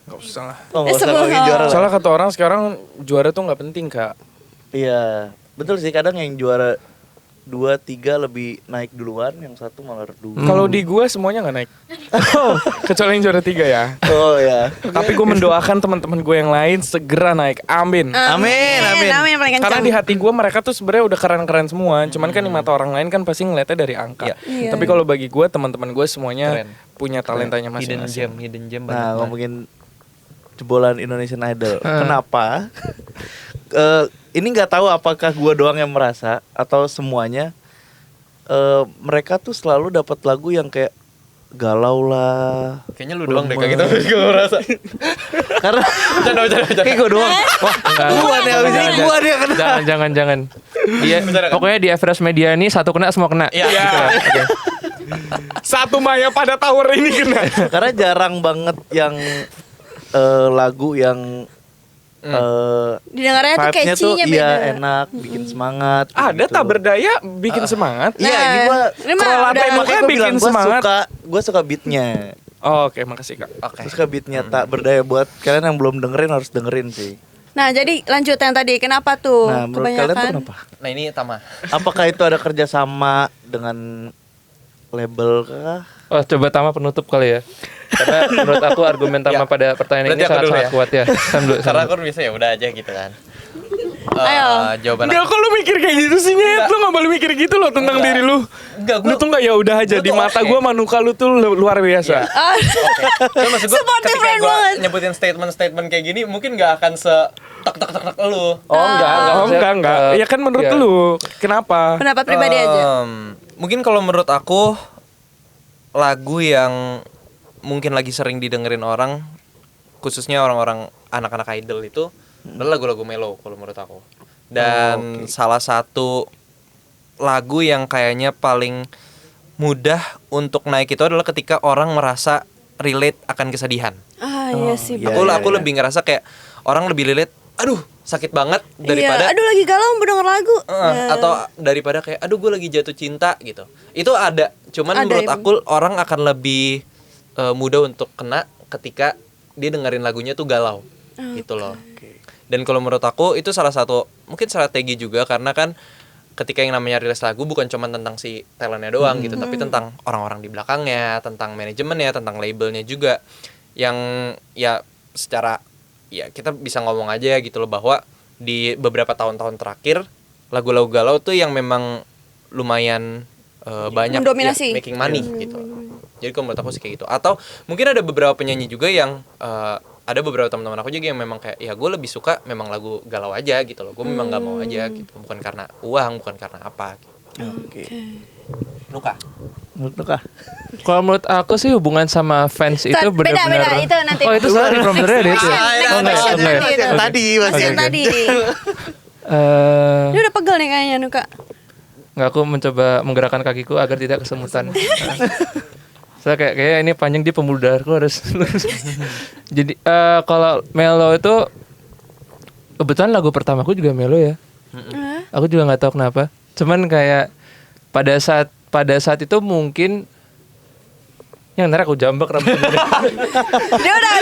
Gak usah lah. Oh, nggak usah Sebelum- ngomongin juara lah. Soalnya kata orang sekarang juara tuh nggak penting kak. Iya, betul sih, kadang yang juara 2, 3 lebih naik duluan, yang satu malah redup. Kalau di gua semuanya nggak naik. Kecuali yang juara 3 ya. Oh ya. Tapi gue mendoakan teman-teman gue yang lain segera naik. Amin. Amin, amin. Amin paling kencang. Karena di hati gue mereka tuh sebenarnya udah keren-keren semua. Cuman kan di mata orang lain kan pasti ngeliatnya dari angka. Iya. Tapi kalau bagi gue teman-teman gue semuanya Keren. punya talentanya hidden masing-masing. gem banget. Nah, ngomongin jebolan Indonesian Idol. Kenapa? Ini nggak tahu apakah gua doang yang merasa atau semuanya. mereka tuh selalu dapat lagu yang kayak galau lah. Kayaknya lu doang deh kayak gitu. Gue merasa. Karena Bercanda. kayak gue doang. Wah, gua nih abis ini gua dia kena. Jangan. Dia pokoknya di average media ini satu kena semua kena. Iya. Oke. Satu Maya pada tower ini kena. Karena jarang banget yang lagu yang Didengarnya tuh vibe-nya tuh catchy-nya iya beda. enak, bikin semangat. Ada gitu. tak berdaya bikin semangat. Iya, ini gua ini mah kalau udah- latte makanya Makanya gue bilang bikin semangat. gue suka beatnya. Oh, oke, makasih Kak. Oke. Gue suka beatnya tak berdaya, buat kalian yang belum dengerin harus dengerin sih. Nah, jadi lanjut yang tadi. Kenapa tuh? Nah, menurut kalian tuh kenapa? Nah, ini Tama. Apakah itu ada kerjasama dengan label kah? Oh, coba Tama penutup kali ya. Karena menurut aku argumen Tama Ya. pada pertanyaan Berarti ini aku dulu sangat ya. kuat ya. Sam dulu. Karena aku bisa ya udah aja gitu kan. Ayo. Jawaban Enggak, kok lu mikir kayak gitu sih, Nyet? Lu gak boleh mikir gitu loh tentang Enggak. diri lu. Enggak, Lu tuh gak ya udah aja. gua Di tuh mata oke. gue Manuka lu tuh luar biasa. Iya. Kan maksud gue Supportive ketika friend gue banget. nyebutin statement kayak gini mungkin gak akan se tek lu. Oh, enggak. Oh enggak. Ya kan menurut Iya. lu. Kenapa? Pendapat pribadi aja. Mungkin kalau menurut aku lagu yang mungkin lagi sering didengerin orang, khususnya orang-orang anak-anak idol itu adalah lagu-lagu mellow kalau menurut aku. Dan salah satu lagu yang kayaknya paling mudah untuk naik itu adalah ketika orang merasa relate akan kesedihan. Iya sih. iya. Aku lebih ngerasa kayak orang lebih relate, aduh sakit banget daripada Iya, aduh lagi galau mau denger lagu. atau daripada kayak aduh gue lagi jatuh cinta gitu. Itu ada, cuman Ada, menurut emang. aku orang akan lebih mudah untuk kena ketika dia dengerin lagunya tuh galau gitu loh. Dan kalau menurut aku itu salah satu mungkin strategi juga, karena kan ketika yang namanya rilis lagu bukan cuma tentang si talentnya doang gitu, tapi tentang orang-orang di belakangnya, tentang manajemennya, tentang labelnya juga, yang ya secara ya kita bisa ngomong aja gitu loh bahwa di beberapa tahun-tahun terakhir lagu-lagu galau tuh yang memang lumayan banyak Mendominasi. ya, making money gitu. Jadi kalau menurut aku sih kayak gitu. Atau mungkin ada beberapa penyanyi juga yang ada beberapa teman-teman aku juga yang memang kayak ya gue lebih suka memang lagu galau aja gitu loh. Gue memang nggak mau aja gitu, bukan karena uang, bukan karena apa gitu. Oke. Luka. Menurut lu kah? Kalau menurut aku sih hubungan sama fans itu Beda, benar-benar. itu nanti. Oh, itu sorry problemnya dia itu. Next Oh, enggak, question enggak. nanti itu. Yang tadi masih Yang tadi. Eh, Ini udah pegel nih kayaknya Nuka. nggak, aku mencoba menggerakkan kakiku agar tidak kesemutan. Saya kayak ini panjang di pembuluh darahku harus lurus. Jadi kalau Melo itu kebetulan lagu pertamaku juga Melo ya. Aku juga nggak tahu kenapa. Cuman kayak pada saat itu mungkin yang ntar aku jambak rambutnya. Dia udah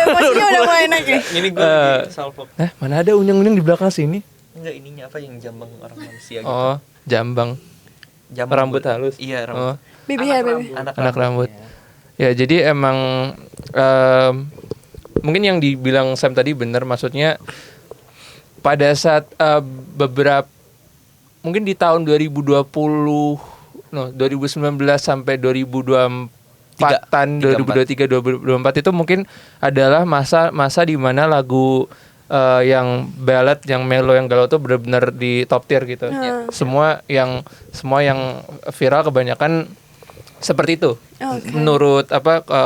emosinya udah mulai naik nih. Ini gue salvo. Mana ada unyeng-unyeng di belakang sini? Enggak, ininya apa yang jambang orang manusia gitu. Oh, jambang. Jambang Rambut halus. Iya, Oh, rambut. Baby hair, baby. anak rambut. Ya, jadi emang mungkin yang dibilang Sam tadi benar, maksudnya pada saat beberapa mungkin di tahun 2019 sampai 2024-an 2023 2024 itu mungkin adalah masa di mana lagu yang ballad, yang mellow, yang galau tuh benar-benar di top tier gitu. Semua yang viral kebanyakan seperti itu. Menurut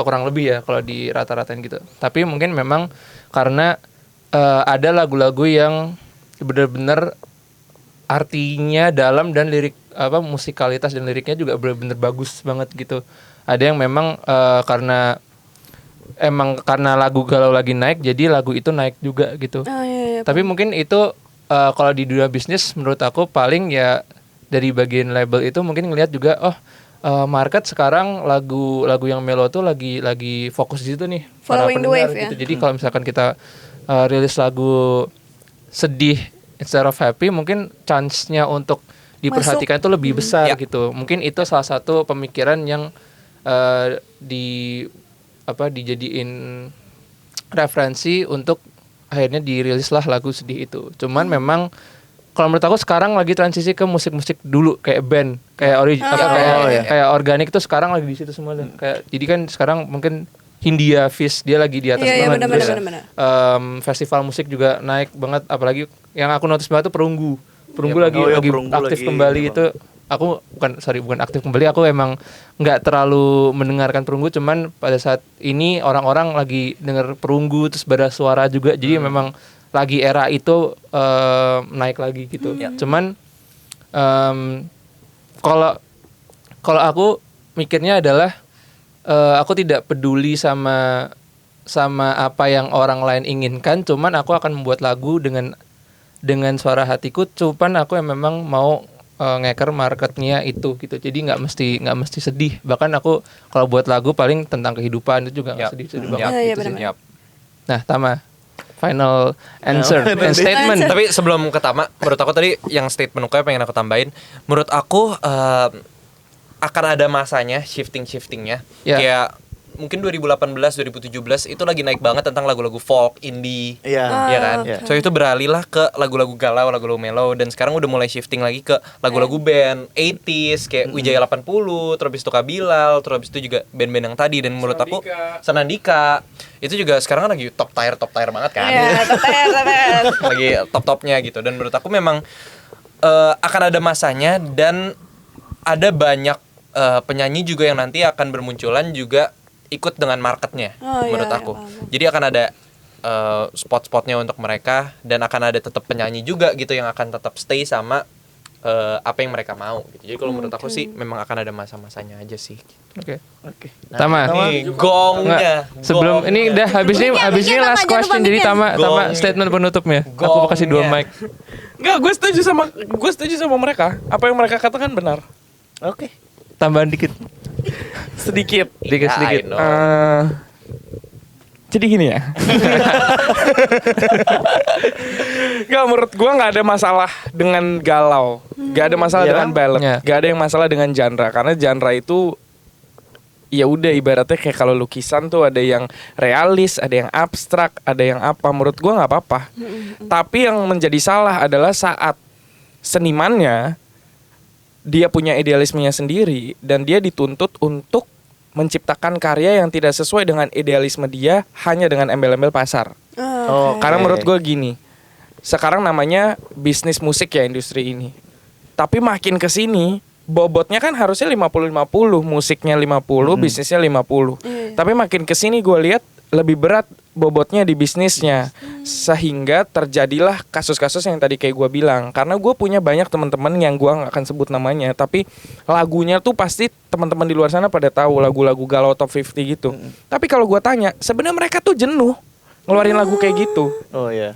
kurang lebih ya kalau di rata-ratain gitu. Tapi mungkin memang karena ada lagu-lagu yang benar-benar artinya dalam dan lirik musikalitas dan liriknya juga benar-benar bagus banget gitu. Ada yang memang karena lagu galau lagi naik, jadi lagu itu naik juga gitu. Iya. Tapi mungkin itu kalau di dunia bisnis menurut aku paling ya dari bagian label itu mungkin ngelihat juga market sekarang lagu yang mellow tuh lagi fokus di situ nih. para Following the pendengar wave ya. gitu. Jadi kalau misalkan kita rilis lagu sedih instead of happy, mungkin chance-nya untuk diperhatikan itu lebih besar gitu. Mungkin itu salah satu pemikiran yang dijadiin referensi untuk akhirnya dirilislah lagu sedih itu. Cuman memang kalau menurut aku sekarang lagi transisi ke musik-musik dulu kayak band, kayak kayak organik tuh sekarang lagi di situ semua. Kayak jadi kan sekarang mungkin Hindia Fish dia lagi di atas banget. Terus, festival musik juga naik banget, apalagi yang aku notice banget tuh Perunggu. Perunggu lagi Perunggu aktif lagi kembali ini itu aku bukan aktif kembali, aku emang nggak terlalu mendengarkan perunggu, cuman pada saat ini orang-orang lagi denger perunggu terus bersuara juga, jadi memang lagi era itu naik lagi gitu. Cuman kalau aku mikirnya adalah aku tidak peduli sama apa yang orang lain inginkan, cuman aku akan membuat lagu dengan suara hatiku, cuman aku yang memang mau ngeker marketnya itu gitu. Jadi nggak mesti sedih. Bahkan aku kalau buat lagu paling tentang kehidupan itu juga nggak sedih banget. Iya, Gitu sih. benar-benar. Nah, Tama, final answer and statement. Tapi sebelum ke Tama, menurut aku tadi yang statement Nuka pengen aku tambahin. Menurut aku akan ada masanya shiftingnya. Ya. Kayak mungkin 2018, 2017 itu lagi naik banget tentang lagu-lagu folk, indie. Iya. Iya kan? Iya. So itu beralihlah ke lagu-lagu galau, lagu-lagu mellow, dan sekarang udah mulai shifting lagi ke lagu-lagu band 80s kayak Wijaya 80, terus habis itu Kabilal, terus habis itu juga band-band yang tadi, dan menurut aku Sanandika itu juga sekarang kan lagi top tier banget kan. Iya, teper. Lagi top-topnya gitu, dan menurut aku memang akan ada masanya, dan ada banyak penyanyi juga yang nanti akan bermunculan juga ikut dengan marketnya, menurut aku. Jadi akan ada spot-spotnya untuk mereka, dan akan ada tetap penyanyi juga gitu yang akan tetap stay sama apa yang mereka mau gitu. Jadi kalau menurut aku sih memang akan ada masa-masanya aja sih. Oke. Tama. Nih gongnya. Sebelum ini udah habis ini last question, jadi Tama statement penutupnya. Aku mau kasih 2 mic. Enggak, gue setuju sama mereka. Apa yang mereka katakan benar. Oke. Tambahan dikit. Sedikit. Sedikit. I know. Jadi gini ya. Gak, menurut gue gak ada masalah dengan galau, gak ada masalah dengan ballad, gak ada yang masalah dengan genre. Karena genre itu ya udah ibaratnya kayak kalau lukisan tuh ada yang realis, ada yang abstrak, ada yang apa. Menurut gue gak apa-apa. Tapi yang menjadi salah adalah saat senimannya dia punya idealismenya sendiri dan dia dituntut untuk menciptakan karya yang tidak sesuai dengan idealisme dia hanya dengan embel-embel pasar. Karena menurut gue gini, sekarang namanya bisnis musik ya industri ini. Tapi makin kesini bobotnya kan harusnya 50-50, musiknya 50, bisnisnya 50. Tapi makin kesini gue lihat lebih berat bobotnya di bisnisnya, sehingga terjadilah kasus-kasus yang tadi kayak gue bilang. Karena gue punya banyak teman-teman yang gue nggak akan sebut namanya, tapi lagunya tuh pasti teman-teman di luar sana pada tahu lagu-lagu galau top 50 gitu. Tapi kalau gue tanya, sebenarnya mereka tuh jenuh ngeluarin lagu kayak gitu. Oh iya.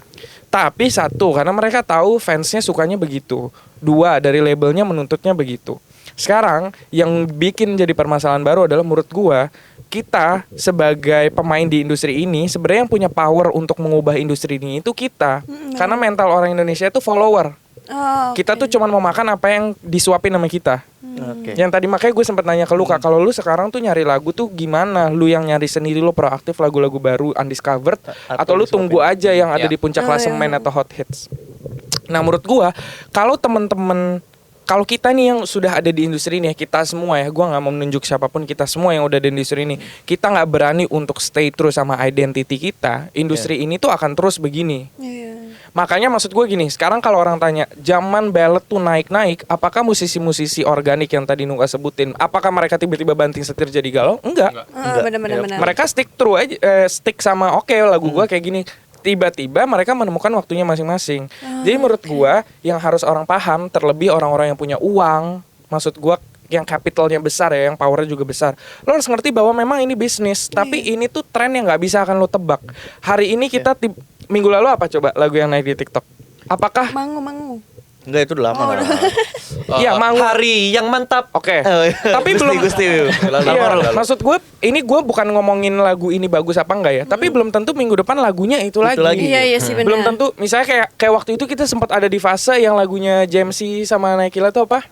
Tapi satu, karena mereka tahu fansnya sukanya begitu. 2, dari labelnya menuntutnya begitu. Sekarang yang bikin jadi permasalahan baru adalah menurut gue, kita sebagai pemain di industri ini sebenarnya yang punya power untuk mengubah industri ini itu kita. Karena mental orang Indonesia itu follower. Kita tuh cuman mau makan apa yang disuapin sama kita. Yang tadi makanya gue sempat nanya ke lu, Kak, kalau lu sekarang tuh nyari lagu tuh gimana? Lu yang nyari sendiri, lu proaktif lagu-lagu baru undiscovered, atau lu tunggu aja yang ada di puncak klasemen atau hot hits? Nah menurut gue, kalau temen-temen, kalau kita nih yang sudah ada di industri ini ya, kita semua ya, gue nggak mau menunjuk siapapun, kita semua yang udah di industri ini, kita nggak berani untuk stay terus sama identity kita, industri ini tuh akan terus begini. Makanya maksud gue gini, sekarang kalau orang tanya, zaman ballad tuh naik-naik, apakah musisi-musisi organik yang tadi Nuka sebutin, apakah mereka tiba-tiba banting setir jadi galau? Enggak. Benar. Mereka stick true aja, stick sama oke, lagu gue kayak gini. Tiba-tiba mereka menemukan waktunya masing-masing. Jadi menurut gua yang harus orang paham, terlebih orang-orang yang punya uang, maksud gua yang capitalnya besar ya, yang powernya juga besar. Lo harus ngerti bahwa memang ini bisnis, tapi ini tuh tren yang nggak bisa akan lo tebak. Hari ini kita minggu lalu apa coba lagu yang naik di TikTok? Apakah Mangu. Enggak, itu udah lama. Iya, Mangu. Hari yang mantap. Oke. Tapi belum Gusti. Iya, maksud gue ini gue bukan ngomongin lagu ini bagus apa enggak ya, tapi belum tentu minggu depan lagunya itu lagi. Iya sih benar. Belum tentu. Misalnya kayak waktu itu kita sempat ada di fase yang lagunya JMC sama Naikila tuh apa?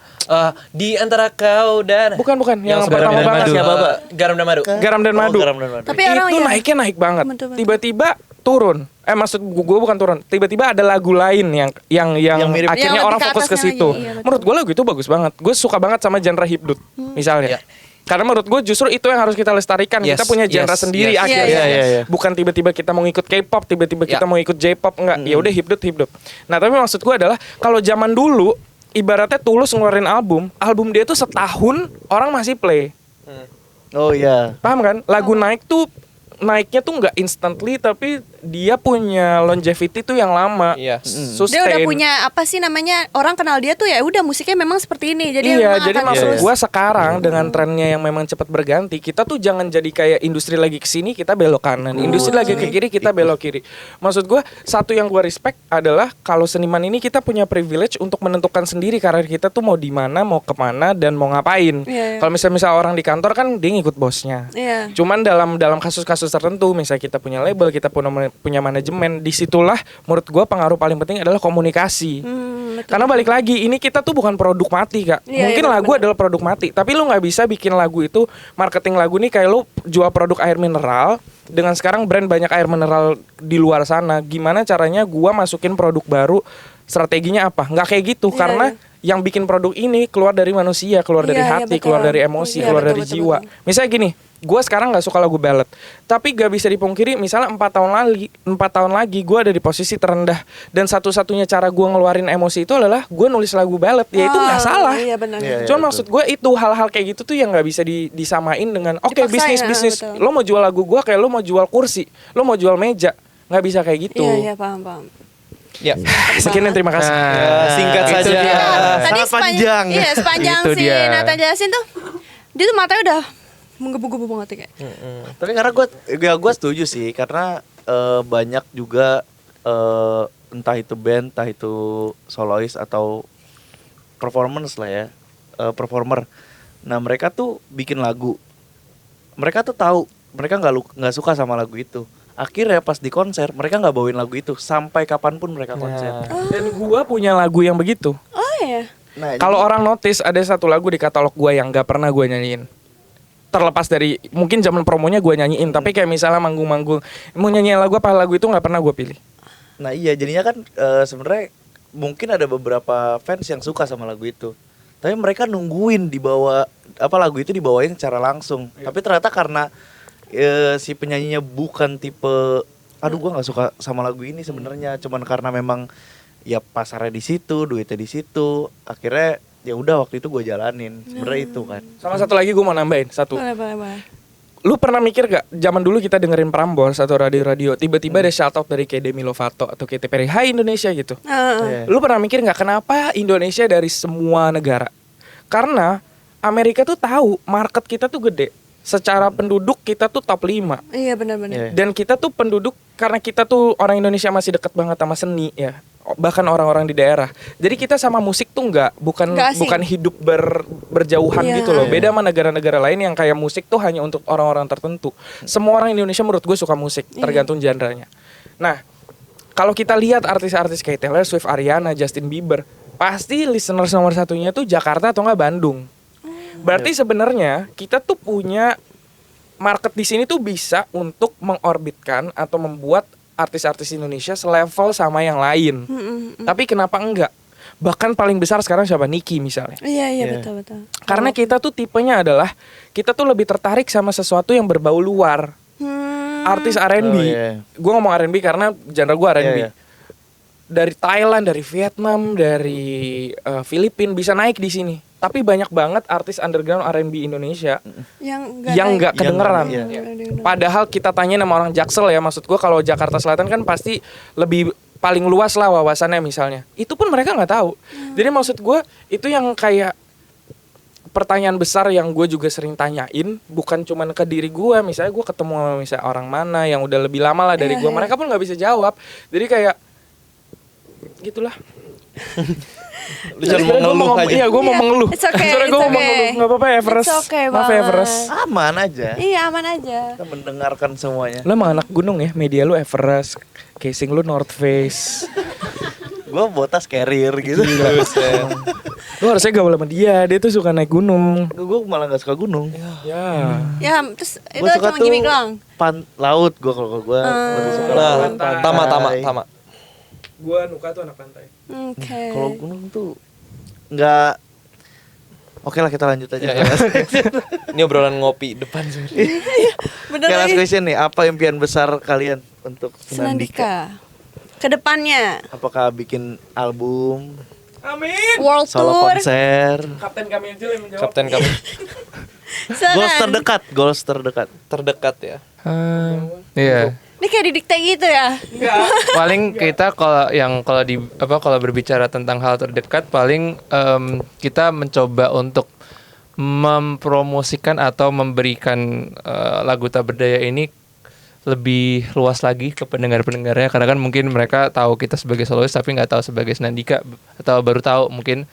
Di antara kau dan Bukan yang Garam pertama dan banget. Madu. Siapa, Pak? Garam dan Madu. Garam dan Madu. Tapi orang itu ya, naiknya naik banget. Betul. Tiba-tiba turun. Maksud gue bukan turun. Tiba-tiba ada lagu lain yang mirip. akhirnya Yang orang lebih ke fokus ke atasnya situ. lagi, iya, betul. Menurut gue lagu itu bagus banget. Gue suka banget sama genre hipdut misalnya. Karena menurut gue justru itu yang harus kita lestarikan. Kita punya genre sendiri akhirnya. Bukan tiba-tiba kita mau ngikut K-pop, tiba-tiba kita mau ikut J-pop, enggak. Ya udah hipdut. Nah, tapi maksud gue adalah kalau zaman dulu ibaratnya Tulus ngeluarin album dia tuh setahun orang masih play. Oh iya. Paham kan? Lagu naiknya tuh nggak instantly, tapi dia punya longevity tuh yang lama. Iya. Sustain. Dia udah punya apa sih namanya, orang kenal dia tuh ya udah musiknya memang seperti ini. Jadi iya, memang jadi akan maksud terus. gua sekarang dengan trennya yang memang cepat berganti, kita tuh jangan jadi kayak industri lagi ke sini kita belok kanan, industri lagi ke kiri kita belok kiri. Maksud gua satu yang gua respect adalah kalau seniman ini kita punya privilege untuk menentukan sendiri karir kita tuh mau di mana, mau kemana dan mau ngapain. Iya, iya. Kalau misalnya orang di kantor kan dia ngikut bosnya. Iya. Cuman dalam kasus-kasus tertentu, misalnya kita punya label, kita punya manajemen, disitulah menurut gue pengaruh paling penting adalah komunikasi. Betul. Karena balik lagi, ini kita tuh bukan produk mati, Kak. Iya, Mungkin iya, lagu benar. adalah produk mati, tapi lu nggak bisa bikin lagu itu, marketing lagu nih kayak lu jual produk air mineral. Dengan sekarang brand banyak air mineral di luar sana, gimana caranya gua masukin produk baru, strateginya apa? Nggak kayak gitu, Iya, karena yang bikin produk ini keluar dari manusia, keluar dari Iya, iya, hati, betul. keluar dari emosi, Iya, keluar betul, dari betul, jiwa. betul. Misalnya gini, gue sekarang nggak suka lagu ballad, tapi gak bisa dipungkiri, misalnya 4 tahun lagi gue ada di posisi terendah, dan satu-satunya cara gue ngeluarin emosi itu adalah gue nulis lagu ballad, ya itu nggak salah. Iya benar. Iya, Cuman betul. maksud gue itu hal-hal kayak gitu tuh yang nggak bisa disamain dengan oke, Dipaksain, bisnis. betul. Lo mau jual lagu gue kayak lo mau jual kursi, lo mau jual meja, nggak bisa kayak gitu. Iya, paham. Ya. Sekian dan terima kasih. Ya, singkat itu saja. dia. Tadi Sangat panjang. Iya, sepanjang Itu si dia. Nathan jelasin tuh, dia tuh matanya udah menggebu-gebu banget ya kayak. Tapi karena gue setuju sih, karena banyak juga entah itu band, entah itu solois atau performance lah ya, performer. Nah mereka tuh bikin lagu, mereka tuh tahu mereka nggak suka sama lagu itu. Akhirnya pas di konser mereka nggak bawain lagu itu sampai kapanpun mereka konser. Dan gue punya lagu yang begitu. Oh iya. Nah, Kalau orang notice ada satu lagu di katalog gue yang gak pernah gue nyanyiin. Terlepas dari mungkin zaman promonya gue nyanyiin, tapi kayak misalnya manggung-manggung mau nyanyiin lagu apa, lagu itu nggak pernah gue pilih. Nah iya jadinya kan sebenarnya mungkin ada beberapa fans yang suka sama lagu itu, tapi mereka nungguin dibawa lagu itu dibawain secara langsung. Tapi ternyata karena si penyanyinya bukan tipe, aduh gua nggak suka sama lagu ini sebenarnya, cuman karena memang ya pasarnya di situ, duitnya di situ, akhirnya ya udah waktu itu gue jalanin. Sebenarnya itu kan. Sama satu lagi gue mau nambahin satu. Boleh. Lu pernah mikir gak, zaman dulu kita dengerin Prambors atau radio-radio, tiba-tiba ada shout out dari kayak Demi Lovato atau Katy Perry, Hai Indonesia gitu. Iya. Lu pernah mikir gak kenapa Indonesia dari semua negara? Karena Amerika tuh tahu market kita tuh gede. Secara penduduk kita tuh top 5. Iya benar-benar. Iya. Dan kita tuh penduduk, karena kita tuh orang Indonesia masih dekat banget sama seni ya, bahkan orang-orang di daerah. Jadi kita sama musik tuh bukan Nggak asing. hidup berjauhan Iya. gitu loh. Beda sama negara-negara lain yang kayak musik tuh hanya untuk orang-orang tertentu. Semua orang Indonesia menurut gue suka musik, tergantung genre-nya. Nah, kalau kita lihat artis-artis kayak Taylor Swift, Ariana, Justin Bieber, pasti listeners nomor satunya tuh Jakarta atau nggak Bandung. Berarti sebenarnya kita tuh punya market di sini tuh bisa untuk mengorbitkan atau membuat artis-artis Indonesia selevel sama yang lain. Tapi kenapa enggak? Bahkan paling besar sekarang siapa? Nicki misalnya. Iya betul. Karena kita tuh tipenya adalah kita tuh lebih tertarik sama sesuatu yang berbau luar. Artis R&B. Oh, iya. Gue ngomong R&B karena genre gue R&B. Iya. Dari Thailand, dari Vietnam, dari Filipina bisa naik di sini. Tapi banyak banget artis underground R&B Indonesia yang nggak kedengeran. Iya. Padahal kita tanya sama orang Jaksel ya, maksud gue kalau Jakarta Selatan kan pasti lebih paling luas lah wawasannya misalnya. Itu pun mereka nggak tahu. Jadi maksud gue itu yang kayak pertanyaan besar yang gue juga sering tanyain, bukan cuman ke diri gue. Misalnya gue ketemu sama misalnya orang mana yang udah lebih lama lah dari gue, mereka pun nggak bisa jawab. Jadi kayak gitulah. Lu jangan mau ngeluh aja. Iya, gue mau mengeluh. It's okay, Soalnya gue it's mau okay. mengeluh. Gak apa-apa Everest. It's okay Maaf banget. Everest. Aman aja. Iya aman aja. Kita mendengarkan semuanya. Lo emang anak gunung ya, media lu Everest, casing lu North Face. Gue botas carrier gitu. Lu harusnya gaul sama dia tuh suka naik gunung. Gue malah gak suka gunung. Ya. Ya terus itu Gue suka cuma tuh gimmick doang. laut. Gue kalau gue lebih suka Nah, laut, pantai. tama. Gua Nuka tuh anak pantai. Oke. Kalau gunung tuh nggak. Oke lah kita lanjut aja. Ya. Ini obrolan ngopi depan sebenarnya. Bener Oke, last lagi. question nih. Apa impian besar kalian untuk Senandika? Senandika. Kedepannya. Apakah bikin album Amin. World Solo Tour. konser. Kapten kami aja yang menjawab. Kapten kami Goals Sanan. terdekat. terdekat ya. Iya. Ini kayak didikte gitu ya. Paling kita kalau berbicara tentang hal terdekat paling kita mencoba untuk mempromosikan atau memberikan lagu Tak Berdaya ini lebih luas lagi ke pendengar-pendengarnya, karena kan mungkin mereka tahu kita sebagai solois tapi nggak tahu sebagai Senandika, atau baru tahu mungkin.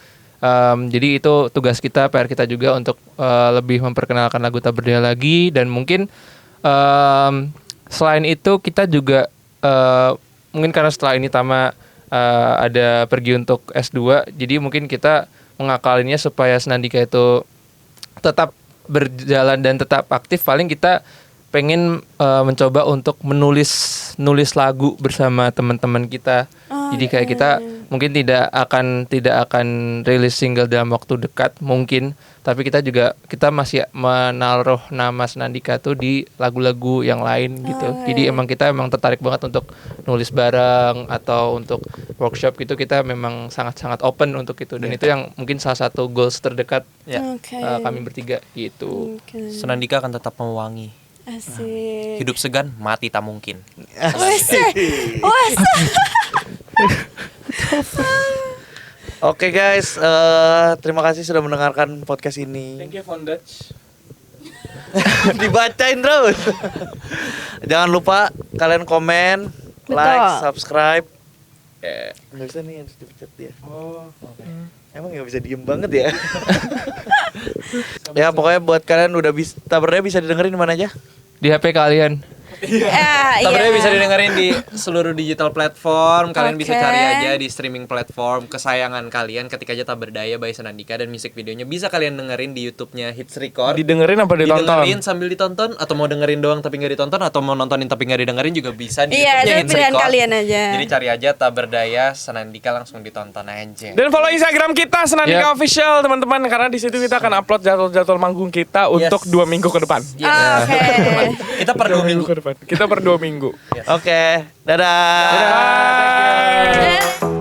Jadi itu tugas kita, PR kita juga untuk lebih memperkenalkan lagu Tak Berdaya lagi. Dan mungkin selain itu kita juga mungkin karena setelah ini Tama ada pergi untuk S2, jadi mungkin kita mengakalinnya supaya Senandika itu tetap berjalan dan tetap aktif. Paling kita pengen mencoba untuk nulis lagu bersama teman-teman kita. Jadi kayak kita mungkin tidak akan rilis single dalam waktu dekat mungkin, tapi kita masih menaruh nama Senandika tuh di lagu-lagu yang lain gitu. Jadi kita tertarik banget untuk nulis bareng atau untuk workshop gitu. Kita memang sangat-sangat open untuk itu, dan itu yang mungkin salah satu goals terdekat kami bertiga gitu. Senandika akan tetap mewangi. Asik. Hidup segan, mati tak mungkin. Oke guys, terima kasih sudah mendengarkan podcast ini. Thank you Fondage. Dibacain terus. Jangan lupa kalian komen, like, subscribe. Nggak bisa nih, harus dipencet dia. Emang nggak bisa diem banget ya. Ya pokoknya buat kalian udah Tak Berdaya bisa didengerin di mana aja? Di HP kalian. Tak Berdaya bisa didengerin di seluruh digital platform. Kalian bisa cari aja di streaming platform kesayangan kalian, ketik aja Tak Berdaya by Senandika, dan musik videonya bisa kalian dengerin di YouTube-nya Hits Record. Didengerin apa ditonton? Didengerin sambil ditonton, atau mau dengerin doang tapi nggak ditonton, atau mau nontonin tapi nggak didengerin juga bisa di Iya, YouTube-nya itu Hits pilihan Record. kalian aja. Jadi cari aja Tak Berdaya Senandika, langsung ditonton aja. Dan follow Instagram kita Senandika Official teman-teman, karena di situ kita akan upload jadwal manggung kita untuk 2 minggu ke depan. Oke. Kita per 2 minggu. Kita per 2 minggu. Oke, dadah. Dadah. Eh.